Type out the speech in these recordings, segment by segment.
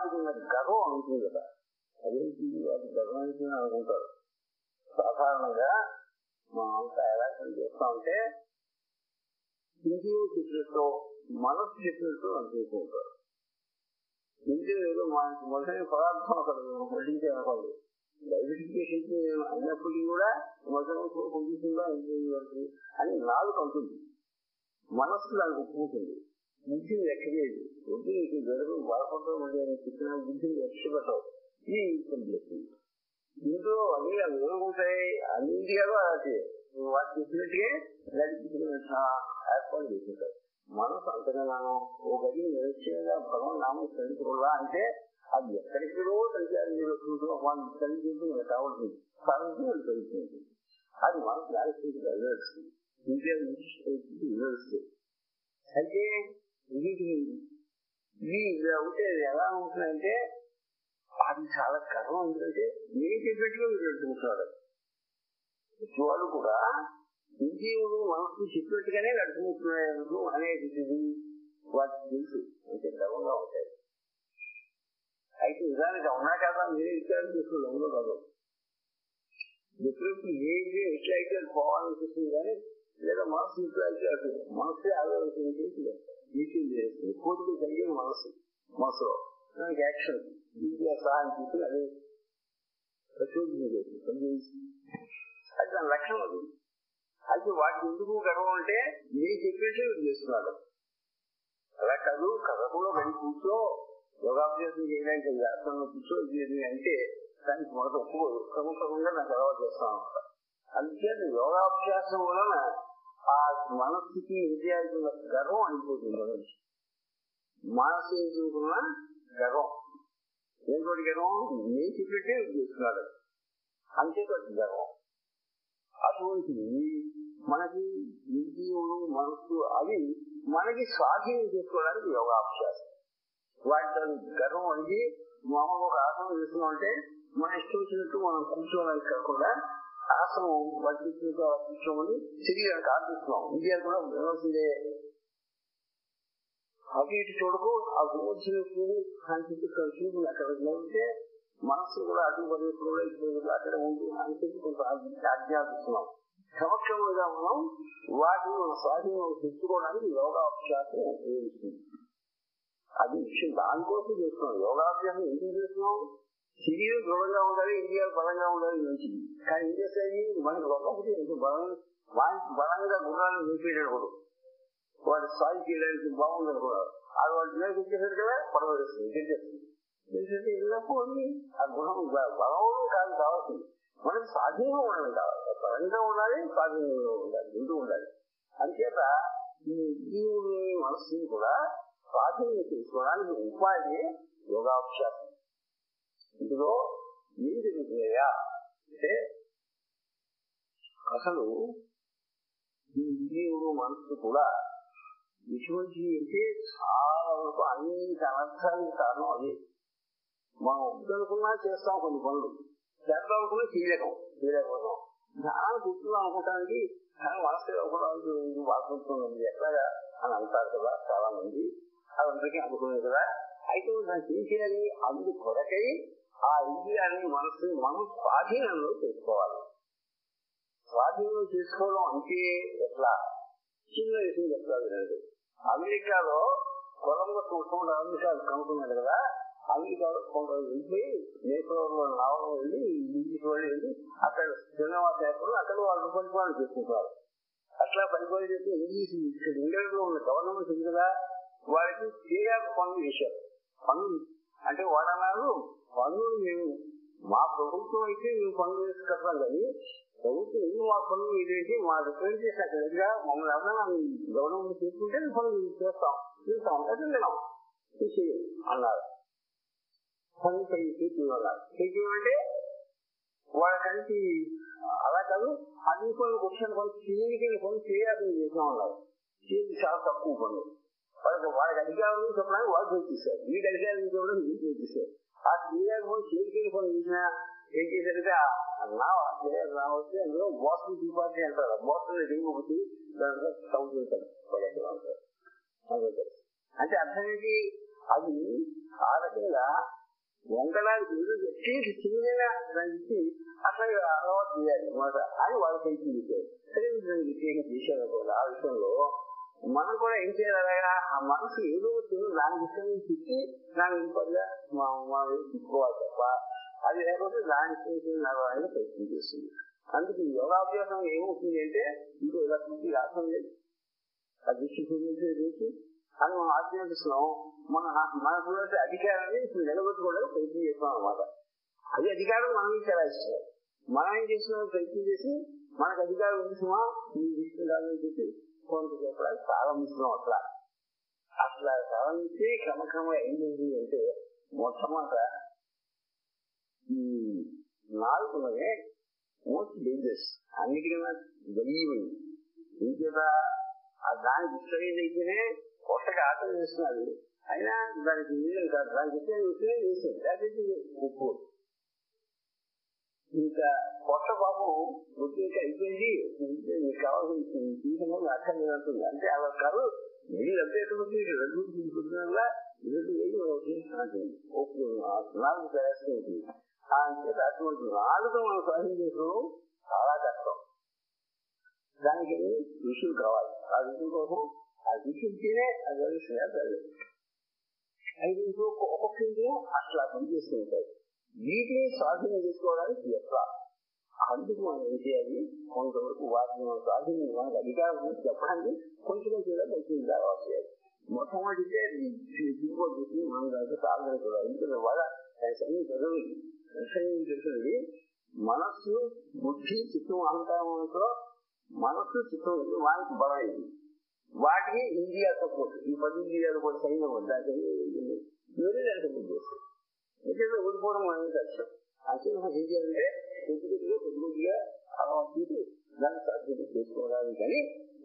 వాటికి గర్వం ఉంటుంది కదా, అదేంటి వాటి గర్వం ఏంటి అని అనుకుంటారు. సాధారణంగా మనం అంతా ఎలా పనిచేస్తామంటే ఇంద్రియం చెప్పినట్టు మనసు చెప్పినట్టు అనుకుంటారు. ఇంద్రియం ఏదో మనకి మొదటి పదార్థం అక్కడ వడ్డించే అనుకోండి, డైవర్సిఫికేషన్ అయినప్పటికీ కూడా మొదటి పొందుతుందా ఇంద్రియం అని నాలుగు ఉంటుంది, మనస్సు దానికి ఒప్పుకుంటుంది. బుద్ధిని లెక్కలేదు, బుద్ధిని గడువు బాధపడటం అని చెప్పిన బుద్ధిని లక్ష్య పెట్టవు. ఈ చెప్తుంది ఇంట్లో అన్ని ఏమవుతాయి, అన్ని ఇండియాలో అలాంటి వాటి చెప్పినట్టుగా నడిపించుకున్న ఏర్పాటు చేసుకుంటారు. మనసు అంతగానో ఓ గది నిరక్షగా భగవన్ నామం స్మరించకూడదా అంటే అది ఎక్కడికో సంచారం చేసుకుంటూ వాళ్ళు స్మరించుకుంటూ కావాల్సింది స్మరించి వాళ్ళు స్మరించుకుంటుంది. అది మనసు ఆలోచించి అలవేస్తుంది, ఇండియా వివరిస్తుంది. అయితే ఇవి ఇలా ఉంటే ఎలా ఉంటుందంటే అది చాలా గర్వం. ఎందుకంటే నేను చెప్పినట్టుగా మీరు నడుచుకుంటున్నాడు. వాళ్ళు కూడా ఇంద్రియుడు మనసు చెప్పినట్టుగానే నడుచుకుంటున్నాడు అనేది వాటికి తెలుసు, అంటే గర్వంగా ఉంటాయి. అయితే నిజానికి అవునా కదా మీరే విచారం చేస్తున్నారు, అవునో కాదు. ఎప్పుడెప్పుడు ఏ ఇంద్రియం ఎట్లా అయితే పోవాలనిపిస్తుంది కానీ, లేదా మనసు ఇట్లా అయితే మనసే ఆలోచన చేసి మీటింగ్ చేస్తుంది. కోరికలు కలిగిన మనసులో దానికి యాక్షన్ ఇండియా సహాయం తీసుకుని అదే ప్రచోదనం చేస్తుంది, పనిచేస్తుంది. అది దాని లక్షణం. అది అయితే వాటికి ఎందుకు గర్వం అంటే నేను చెప్పేసి చేస్తున్నాడు. అలా కాదు, కథకులో వెళ్ళి కూర్చో యోగాభ్యాసం చేయడానికి వ్యాసంలో కూర్చో ఇది అంటే దానికి మొదట ఒప్పుకోదు, క్రమంగా నాకు అలవాటు చేస్తాను అనమాట. అందుచేత యోగాభ్యాసం వలన ఆ మనస్సుకి ఇంద్రియానికి గర్వం అయిపోతుంది. మనసు ఎందుకున్న గర్వం, ఏంటోటి గర్వం నేను చెప్పినట్టే చేస్తున్నాడు అంతేతో గర్వం. అటువంటిది మనకి ఇంద్రియుడు మనస్సు అవి మనకి స్వాధీనం చేసుకోవడానికి యోగాభ్యాసం. వాటి గర్వం అనేది మామూలు ఒక ఆసనం చేస్తున్నాం అంటే మన ఇష్టం వచ్చినట్టు మనం కూర్చోవడానికి కాకుండా ఆసనం వడ్డించినట్టు కూర్చోమని శరీరానికి ఆర్పిస్తున్నాం. ఇండియాలు కూడా వినవలసిందే. అటు ఇటు చూడకు, ఆ విమర్శన చూడు అక్కడ ఉంటే మనస్సు కూడా అటు పరిస్థితులు కూడా ఇప్పుడు అక్కడ ఉంది అని చెప్పి కొంత ఆజ్ఞాపిస్తున్నాం. క్రమక్రమంగా మనం వాటిని మన స్వాధీనం తెచ్చుకోవడానికి యోగాభ్యాసం ఉపయోగిస్తుంది. అది విషయం, దానికోసం చేస్తున్నాం. యోగాభ్యాసం ఎందుకు చేస్తున్నాం? శరీరం దృఢంగా ఉండాలి, ఇండియాలు బలంగా ఉండాలి మంచిది. కానీ ఏం చేస్తాయి, మనకి ఒకటి బలంగా గుర్రాలను నిలిపేటప్పుడు వాటి సాయి చేయడానికి బాగుందని కూడా అది వాటి మీద వచ్చేసరికి కదా పడవేస్తుంది, గెలిచేస్తుంది. వెళ్ళినప్పుడు ఆ గుణం బలం కాదు కావాల్సింది, మనకి స్వాధీనంగా ఉండడం కావాలి. బలంగా ఉండాలి, స్వాధీనంగా ఉండాలి, ఎందుకు ఉండాలి. అంచేత ఈ జీవుని మనస్సుని కూడా స్వాధీనం చేసుకోవడానికి ఉపాధి యోగాభ్యాసం. ఇందులో ఏం జరుగుతున్నాయా అంటే అసలు ఈ జీవుడు మనస్సు కూడా ఎటువంటి అంటే చాలా వరకు అన్ని అనర్థానికి కారణం అదే. మనం వద్దనుకున్నా చేస్తాం, కొన్ని పనులు చేద్దాం అనుకున్నా చేయలేకపోతాం. ధ్యానం కూర్చున్నాం అనుకోవటానికి కానీ మనసు అనుకోవడానికి బాగుంటుంది ఎట్లాగా అని అంటారు కదా చాలా మంది. అదందరికీ అనుకునేది కదా. అయితే దాన్ని ఏం చేయాలి, అందు కొరకై ఆ ఇంద్రియాన్ని మనసు మనం స్వాధీనంలో చేసుకోవాలి. స్వాధీనం చేసుకోవడం అంటే ఎట్లా, చిన్న విషయం చెప్తారు వినండి. అమెరికాలో కొలంబస్ అమెరికా కనుక్కున్నాడు కదా, అమెరికాలో కొంత వెళ్ళిపోయి నేపాల్లో నావలో వెళ్ళి ఇంగ్లీష్ వాళ్ళు వెళ్ళి అక్కడ సినిమా పేపర్లు అక్కడ వాళ్ళు పరిపాలన చేసుకుంటారు. అట్లా పరిపాలన చేస్తే ఇంగ్లీష్ ఇక్కడ ఇండియాలో ఉన్న గవర్నమెంట్ ఉంది కదా, వారికి చేయాలి పనులు చేశారు. పనులు అంటే వాడన్నారు పనులు మేము మా ప్రభుత్వం అయితే మేము పనులు వేసి కట్టాం కానీ ప్రభుత్వం ఎందుకు మా పనులు ఏంటంటే మా రిప్రజెంటేషన్ అక్కడ దగ్గర మమ్మల్ని ఎవరైనా గవర్నమెంట్ తీసుకుంటే పనులు చేస్తాం అంటే విన్నాం చేయాలి అన్నారు. పనులు అన్నారు. అంటే వాళ్ళకంటే అలా కాదు, అన్ని పనులు వచ్చిన పనులు చేయడానికి పనులు చేయాలని చేసినా ఉన్నారు. చేసి చాలా తక్కువ పనులు వాళ్ళకి అధికారులు చెప్పడానికి వాళ్ళు చేసేసారు, వీటి అధికారులు చెప్పడం వీళ్ళు చేసేసారు. ఆ చేయాలి చేయడానికి పనులు చేసినా ఏం చేశారంటే రావచ్చు అందులో బోస్టన్ టీ పార్టీ అంటారు. బోస్టన్ రింగ్ ఒకటి దాంట్లో సౌత్ వెళ్తారు. అంటే అర్థం ఏంటి, అది ఆ రకంగా వంకడానికి అట్లీస్ట్ చిన్న దానికి అట్లా అలవాటు చేయాలి అన్నమాట. అది వాళ్ళ పైకి విషయం చేశారు కూడా. ఆ విషయంలో మనం కూడా ఏం చేయాలగా ఆ మనసు ఏదో వచ్చిందో దాని విషయం తిట్టి దాని ఇంపగా మనం తిప్పుకోవాలి తప్ప అది లేకపోతే దాని విషయం నడవడానికి ప్రయత్నం చేస్తుంది. అందుకే యోగాభ్యాసం ఏమవుతుంది అంటే ఇంకో ఇలా చూసి రాసం లేదు ఆ దృష్టి చూసి అని మనం ఆజ్ఞాపిస్తున్నాం. మనకున్నట్టు అధికారాన్ని ఇప్పుడు నిలబెట్టుకోవడానికి ప్రయత్నం చేస్తాం అన్నమాట. అది అధికారం మనం చెలాయిస్తాం. మనం ఏం చేస్తున్నాం ప్రయత్నం చేసి మనకు అధికారం ఉంటున్నామా ఈ తీసుకుంటామని చెప్పి కొంత చెప్పడానికి ప్రారంభిస్తున్నాం. అట్లా ప్రారంభించి క్రమక్రమంగా ఏం చేసింది అంటే మొట్టమొదట ఈ నాలుగునే మోస్ట్ డేంజరస్ అన్నిటికన్నా గలీయమైంది. ఇంకేత దానికి ఇష్టమైందైతేనే కొత్తగా ఆకలి చేస్తున్నది. అయినా దానికి నీళ్ళు కాదు, దానికి ఇష్టం చేస్తుంది. లేకపోతే ఉప్పు ఇంకా కొత్త పాపం ఇంకా అయిపోయింది మీకు కావాల్సిన తీసుకుని అక్కర్లేదంటుంది. అంటే అలా కాదు నీళ్ళు అంతేటువంటి రెండు తీసుకుంటున్నా నాలుగు ప్రయాసం అంటే అటువంటి నాలుగు మనం సాధన చేసుకోవడం చాలా కష్టం. దానికి ఋషులు కావాలి. ఆ ఋషుల కోసం ఆ ఋషులతోనే అది శ్రేయాలి. ఐదు ఒక్కొక్క అట్లా పనిచేస్తూ ఉంటాయి. వీటిని స్వాధీనం చేసుకోవడానికి ఎట్లా అందుకు మనం ఏం చేయాలి, కొంతవరకు వాటిని మనం స్వాధీనం మనకు అధికారం చెప్పడానికి కొంచెం కొంచెం అలవాటు చేయాలి. మొట్టమొదటికే తీసుకోవచ్చు మనం దాంట్లో సాధన కూడా. ఎందుకంటే వాళ్ళ తెలిసింది మనస్సు బుద్ధి చిత్తం అహంకారంతో మనస్సు చిత్తం వానికి బలమైంది. వాటికి ఇండియా సపోర్ట్ ఈ 10 ఇండియాలు కూడా సైన్యం వద్దాకే వేరే సపోర్ట్ చేస్తాయి. నిజంగా ఓడిపోవడం అనేది కష్టం. యాక్చువల్గా ఏం చేయాలంటే కొద్దిగా అలవాటు దాన్ని సాధ్యత చేసుకోవడానికి కానీ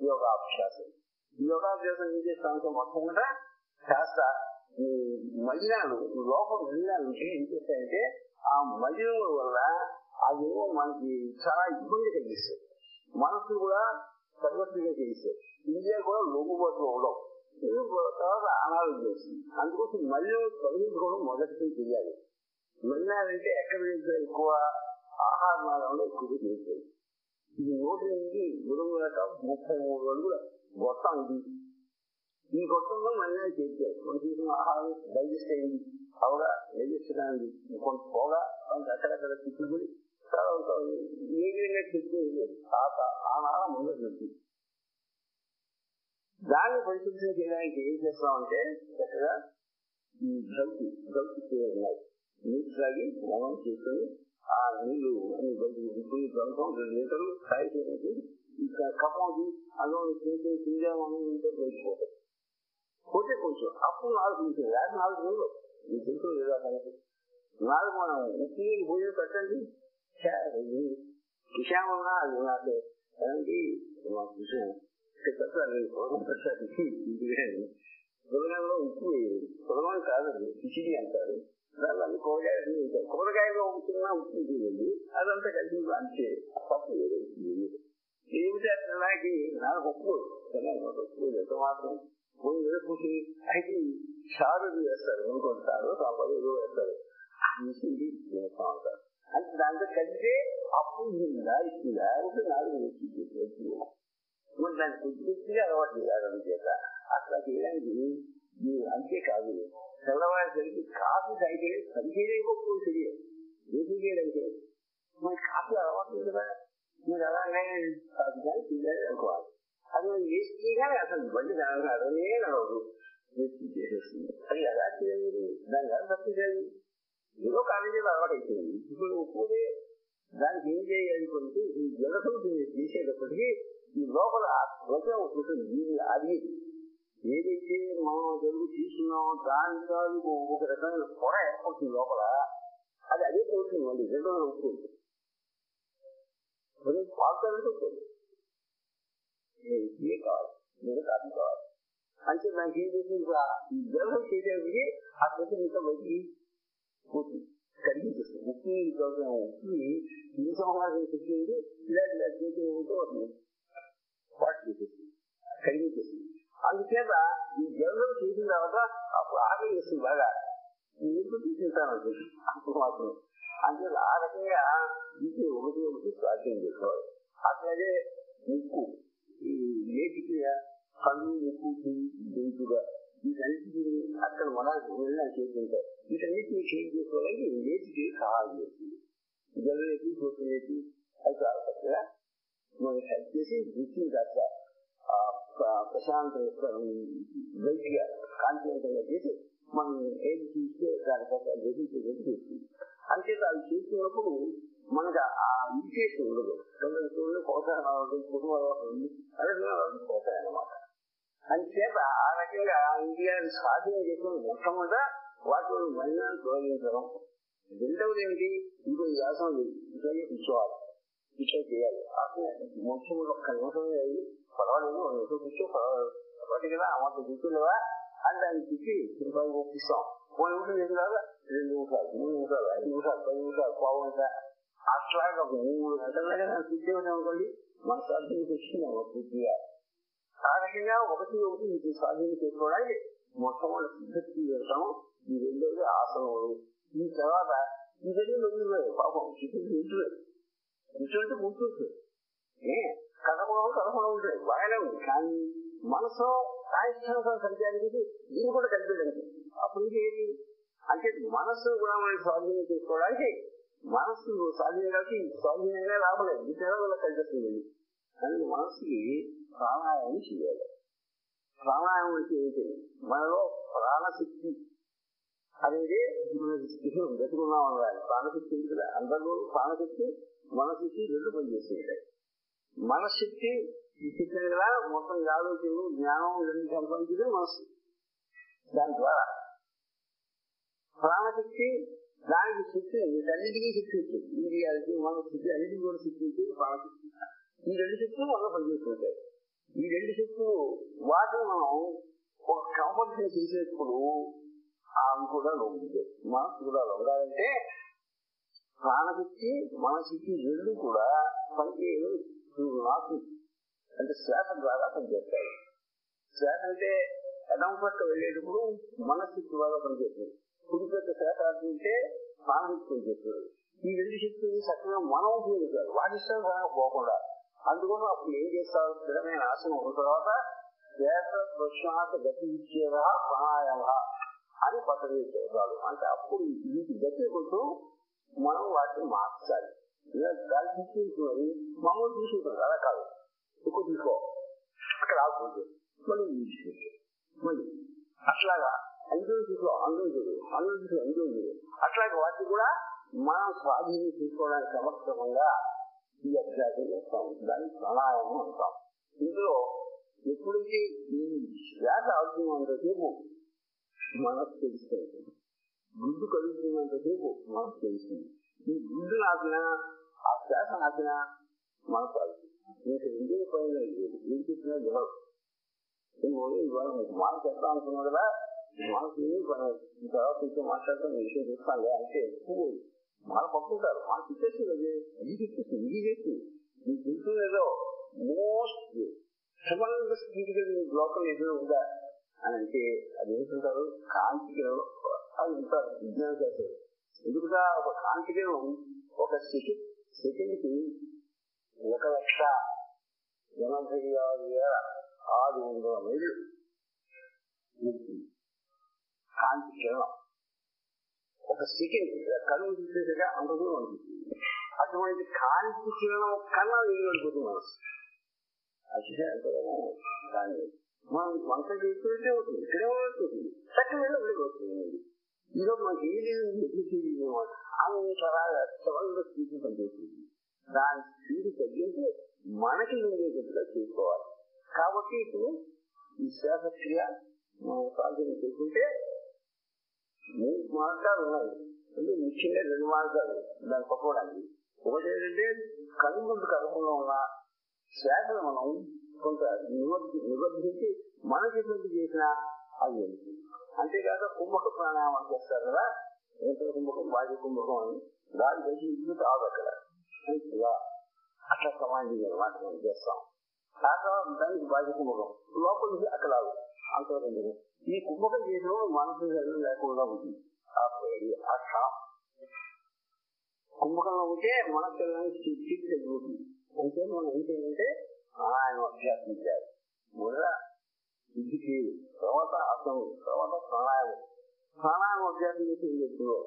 యోగాభ్యాసం. యోగాభ్యాసం ఏం చేస్తామంటే మొత్తం కాస్త ఈ మలినాలు లోపల మలినాలు ఉంటే ఏం చేస్తాయంటే ఆ మలినముల వల్ల అదేమో మనకి చాలా ఇబ్బంది కలిగిస్తాయి. మనసు కూడా సర్వస్వంగా చేయిస్తాయి. ఇండియా కూడా లోపుబాటు అవడం తర్వాత అనారోగ్యం చేస్తుంది. అందుకోసం మలినం తొలగించుకోవడం మొదటి చేయాలి. మలినాలంటే ఎక్కడ ఎక్కువ ఆహారంలో ఎక్కువ చేస్తాయి. ఇది 133 అడుగుల గొట్టం ఇది. ఈ గొట్టంలో మలినాలు చేర్చారు. మనం తీసుకున్న ఆహారం డైజెస్ట్ అయింది అవగా డైజెస్ట్ కొంత పోగా కొంత అక్కడక్కడ తిట్టుబడి ఏ విధంగా తిట్టుకుని ఆహారం ముందు చెప్తుంది. దాన్ని పరిశుభ్రం చేయడానికి ఏం చేస్తామంటే చక్కగా ఈ ద్రౌతి ఉన్నాయి. నీళ్ళు తాగి మనం చేసుకుని ఆ నీళ్లు అన్ని బయటకు ద్రౌతం 2 లీటర్లు తాగి చేయడానికి ఇంకా కప్పది అందులో చింజామని ఉంటే బయటపోతాయి. పోతే కొంచెం అప్పుడు 4 నిమిషాలు 4 నెలలు ఈ తెలుసు లేదా కనుక 4 మనం ఉప్పు నీళ్ళు భోజనం పెట్టండి. విషామన్నా అది నాకు అలాంటి విషయం పొలగంలో ఉప్పు పొలగం కాదండి కిచిడి అంటారు. దాన్ని కూరగాయలో చిన్న ఉప్పు తీయండి అదంతా కలిసి అంతే తప్పు ఏమిటి నాకు నాకు ఉప్పు ఎంత మాత్రం కూర్చి అయితే చారు వేస్తారు ఇంకొంటారు సాంబారు ఏదో వేస్తారు మిషింది వేస్తా ఉంటారు. అంటే దాంతో కలిస్తే అప్పు ఇస్తుందా ఇస్తుందా అంటే 4 వచ్చి మరి దాన్ని కొద్దిగా అలవాటు చేయాలని చేత అట్లా చేయడానికి అంతేకాదు తెల్లవారికి కాఫీ తాగితే పనిచేయకపోతే తెలియదు ఏది చేయడానికి మరి కాఫీ అలవాటు కదా మీరు అలాగే కాఫీ కానీ తీయాలి అనుకోవాలి. అది మనం వేస్ట్ చేయగానే అసలు బండి అదనే నడవదు వేస్ట్ చేసేస్తుంది. అది ఎలా చేయాలి దాన్ని ఎలా తప్పు చేయాలి ఏదో కాలేజీలో అలవాటు అయిపోయింది. ఇప్పుడు ఒప్పుడే దానికి ఏం చేయాలి కొంటే ఈ జలసం చేసేటప్పటికీ ఈ లోపల త్వచం ఉంటుంది. అది ఏదైతే మనం తెలుగు తీసుకున్నామో దాని కాదు ఒక రకమైన పొర ఏర్పడుతుంది లోపల. అది అదే పోతుంది మళ్ళీ 2 రోజులు ఒప్పుకుంటుంది. పాల్తాలంటే వస్తుంది ఏ కావాలి మీరు కాదు కావాలి అంటే దానికి ఏం చేసింది ఈ జలసం చేసేది ఆ త్వచం ఇంకా బయటికి పోతుంది కరిగించేస్తుంది. ఉప్పుని ఈ సంవత్సరం తెచ్చింది ఇలా ఇలా చేసే ఉంటూ వస్తుంది వాటి చేసేస్తుంది కరిగించేస్తుంది. అందుచేత ఈ జన్మం చేసిన తర్వాత అప్పుడు ఆకలి వేస్తుంది బాగా ఎందుకు తింటాను అప్పుడు మాత్రం. అంటే ఆ రకంగా ఇది ఒకటి ఒకటి స్వాధ్యం చేసుకోవాలి. అట్లాగే ముక్కు, ఈ నేటికి కళ్ళు, ముక్కు, గొంతుగా వీటన్నిటికీ అక్కడ మన వెళ్ళిన చేస్తుంటాయి. వీటన్నిటిని చేంజ్ చేసుకోవాలంటే నేటికి సహాయం చేస్తుంది. జల్లనేటి, చూసినేటి అది చాలా చక్కగా మనకి హెల్ప్ చేసి దృష్టిని కాస్త ప్రశాంతంగా గట్టిగా కాన్ఫిడెంట్గా చేసి మనం ఏది చూస్తే దానికోసం గ్రహించేది చేస్తుంది. అంచేత అవి చేస్తున్నప్పుడు మనకు ఆ విశేషం ఉండదు. తొమ్మిది ప్రోత్సాహం కుటుంబం అదే ప్రోత్సాహం అన్నమాట. అంచేత ఆ రకంగా ఇండియాని స్వాధీనం చేసుకుని మొట్టమొదట వాటిలో మహిళలను తొలగించడం. రెండవది ఏమిటి, ఇంకో వ్యాసం ఇట్లనే కూర్చోవాలి, ఇట్లా చేయాలి. మొట్టమొదటి ఒక్క నిమిషం పర్వాలేదు, ఒక నిమిషం కూర్చో పర్వాలేదు ఒకటి కదా అమ్మతో కూర్చోలేవా అని దాన్ని తిప్పి రూపాయలు పంపిస్తాం. 3 నిమిషాలు చేసిన తర్వాత 2 నిమిషాలు, 3 నిమిషాలు, 5 నిమిషాలు, 10 నిమిషాలు, పావు గంట అట్లాగే ఒక 3 గంటలుగా దాన్ని కూర్చోవడం అనుకోండి మన స్వాధీనకి వచ్చింది పూర్తిగా. ఆ రకంగా ఒకటి ఇది స్వాధీనం చేసుకోవడానికి మొట్టమొదటి సిద్ధి వెళ్తాము. ఈ రెండోది ఆసనములు. ఈ తర్వాత ఇవన్నీ వెళ్ళిపోయాయి పాపం చిక్కులు ఇంటున్నాయి, ఇటువంటి ముంటుంది కథకుండా ఉంటాయి బాగానే ఉంది. కానీ మనసు సాయిష్టానుసారం సంచారికి దీన్ని కూడా కలిపేయడానికి అప్పుడు ఇంకేది అంటే మనస్సు కూడా మనం స్వాధీనం చేసుకోవడానికి మనస్సు స్వాధీనంగా స్వాధీనంగా రావలేదు ఈ తెరవల్ల కలిపేస్తుంది. కానీ మనస్సుకి ప్రాణాయామం చేయాలి. ప్రాణాయామం అంటే ఏంటి, మనలో ప్రాణశక్తి అనేది గట్టుకున్నాం అన్నది. ప్రాణశక్తి ఉంది కదా, అందరిలో ప్రాణశక్తి మనశక్తి రెండు పనిచేస్తుంటాయి. మనశక్తి చెప్పారు కదా, మొత్తం ఆలోచనలు జ్ఞానం రెండు సంపాదించేది మనస్సు. దాని ద్వారా ప్రాణశక్తి దానికి శక్తి వీటన్నిటికీ శక్తి వచ్చింది. ఇంద్రియాలకి మనశక్తి అన్నిటికీ కూడా శక్తి వచ్చేది ప్రాణశక్తి. ఈ రెండు శక్తులు మనం పనిచేస్తుంటాయి. ఈ రెండు శక్తులు వాటిని మనం ఒక కంపల్సరీ చేసేటప్పుడు ఆమె కూడా లొంగుతుంది, మనసు కూడా లొంగాలంటే ప్రాణశక్తి మనశక్తి రెండు కూడా పనిచేయడం నాకు అంటే శ్వాస ద్వారా పనిచేస్తాయి. శ్వాస అంటే ఎడం పక్క వెళ్ళేటప్పుడు మనశక్తి ద్వారా పనిచేస్తుంది, కుడి పక్క శ్వాస అంటే ప్రాణశక్తి పనిచేస్తుంది. ఈ రెండు శక్తులు చక్కగా మనం ఉపయోగించాలి, వాటి ఇష్టం పోకుండా. అందుకోసం అప్పుడు ఏం చేస్తారు, స్థిరమైన ఆసనం ఉన్న తర్వాత శ్వాస ప్రశ్వాస గతి ఇచ్చేదా ప్రాణాయామ అని పద్ధతి చేస్తారు. అంటే అప్పుడు వీటి గతి కొంచెం మనం వాటిని మార్చాలి. గాలి తీసుకుంటున్నది మామూలు తీసుకుంటాం అలా కాదు, ఎక్కువ తీసుకో అక్కడ ఆగుతుంది మళ్ళీ తీసుకుంటాం మళ్ళీ అట్లాగా అందులో తీసుకో అందులో చూడు అందులో తీసుకో అందులో చూడు అట్లాగే వాటిని కూడా మనం స్వాధీనం తీసుకోవడానికి సమర్థంగా ఈ అభ్యాసం చేస్తాం. దాన్ని ప్రాణాయామం అంటాం. ఇందులో ఎప్పుడైతే ఈ శ్వాస ఆడుతున్నంతసేపు మనసు తెలుస్తుంది, గుడ్డు కలుగుతున్నంతసేపు మనసు తెలుస్తుంది. ఈ గుడ్డు నాపినా ఆ శ్వాస నాపినా మనసు ఆడుతుంది. మీకు ఇంకే పని ఏం చెప్పినా గెలవు. ఇవాళ మీకు మాట చెప్తా అనుకున్నాం కదా, మనసు ఏమీ పని తర్వాత ఇంకో మాట్లాడతాం విషయం చూస్తాను అంటే ఎక్కువ మన పట్టుకుంటారు. మనకి ఇచ్చేస్తుంది అది ఇచ్చేస్తుంది ఇది చేస్తుంది మీకు తెలుస్తుంది ఏదో మోస్ట్ ట్రెమెండస్ క్రిటికల్ లోకల్ ఏదో ఉందా అని అంటే అది ఏంటంటారు కాంతి కిరణం అది ఉంటారు విజ్ఞాన శాస్త్రం. ఎందుకుగా ఒక కాంతి కిరణం ఒక సెకండ్కి 1,86,600 మైళ్ళు కాంతి కిరణం ఒక సెకండ్ కనుక చూసేసరిగా అంత దూరం అనిపిస్తుంది. అటువంటి కాంతి కిరణం కన్నా వెళ్ళిపోతుంది మనసు. అది దాన్ని మనం వంట చేస్తుంటే అవుతుంది, ఇక్కడే అవుతుంది, చక్కగా వెళ్ళిపోతుంది. ఇదో మనకి ఏది అంతరాగా చవరగా స్పీడ్ పనిచేస్తుంది. దాని స్పీడ్ తగ్గించి మనకి ఉండేటట్టుగా చేసుకోవాలి. కాబట్టి ఇప్పుడు ఈ శ్వాసక్రియ మనం సాధన చేసుకుంటే 3 మార్గాలు ఉన్నాయి. అంటే ముఖ్యంగా 2 మార్గాలు దాన్ని పట్టుకోవడానికి. ఒకటి ఏంటంటే కనుగొంటు కనుకుండా ఉన్న శ్వాసను మనం కొంత నిబద్ధించి మనకి ఎటువంటి చేసినా అది వెళ్తుంది. అంతేకాక కుంభక ప్రాణాయామం చేస్తారు కదా, ఏంటో కుంభకం బాహ్య కుంభకం అని దాని కలిసి ఇల్లు కాదు అక్కడ అట్లా కమాండింగ్ అనమాట మనం చేస్తాం. ఆకారం దానికి బాహ్య కుంభకం, లోపల నుంచి అక్కడ అంతవరకు. ఈ కుంభకం చేసిన మనసు లేకుండా ఉంది. ఆ క్షణం కుంభకంలో ఉంటే మనసు స్థితి తగ్గుతుంది. అంటే మనం ఏంటంటే ఆయన అభ్యాసించారు. మొదట శుద్ధికి, తర్వాత ఆసనం, తర్వాత ప్రాణాయామం. ప్రాణాయామం అభ్యాసం చేసి ఏం చెప్తున్నావు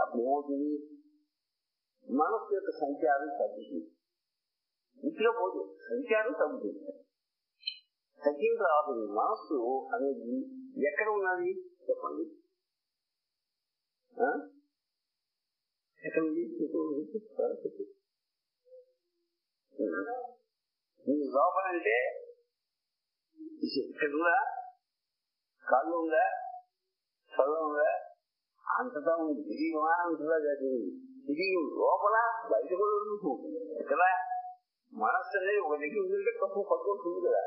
అప్పుడు ఏమవుతుంది? మనస్సు యొక్క సంచారం తగ్గుతుంది. ఇంట్లో పోదు సంచారం తగ్గుతుంది. తగ్గిన తర్వాత మనస్సు అనేది ఎక్కడ ఉన్నది చెప్పండి? ఎక్కడ ఉంది? లోపల అంటే ఇక్కడ ఉందా, కళ్ళు ఉందా, చదువు ఉందా, అంతటా ఉంది. ఇది అంతటా జరిగింది. ఇది లోపల బయట కూడా ఉంది. ఎక్కడ మనస్సు అనేది ఒక దగ్గర ఉందంటే తప్పు పట్టుకుంటుంది కదా,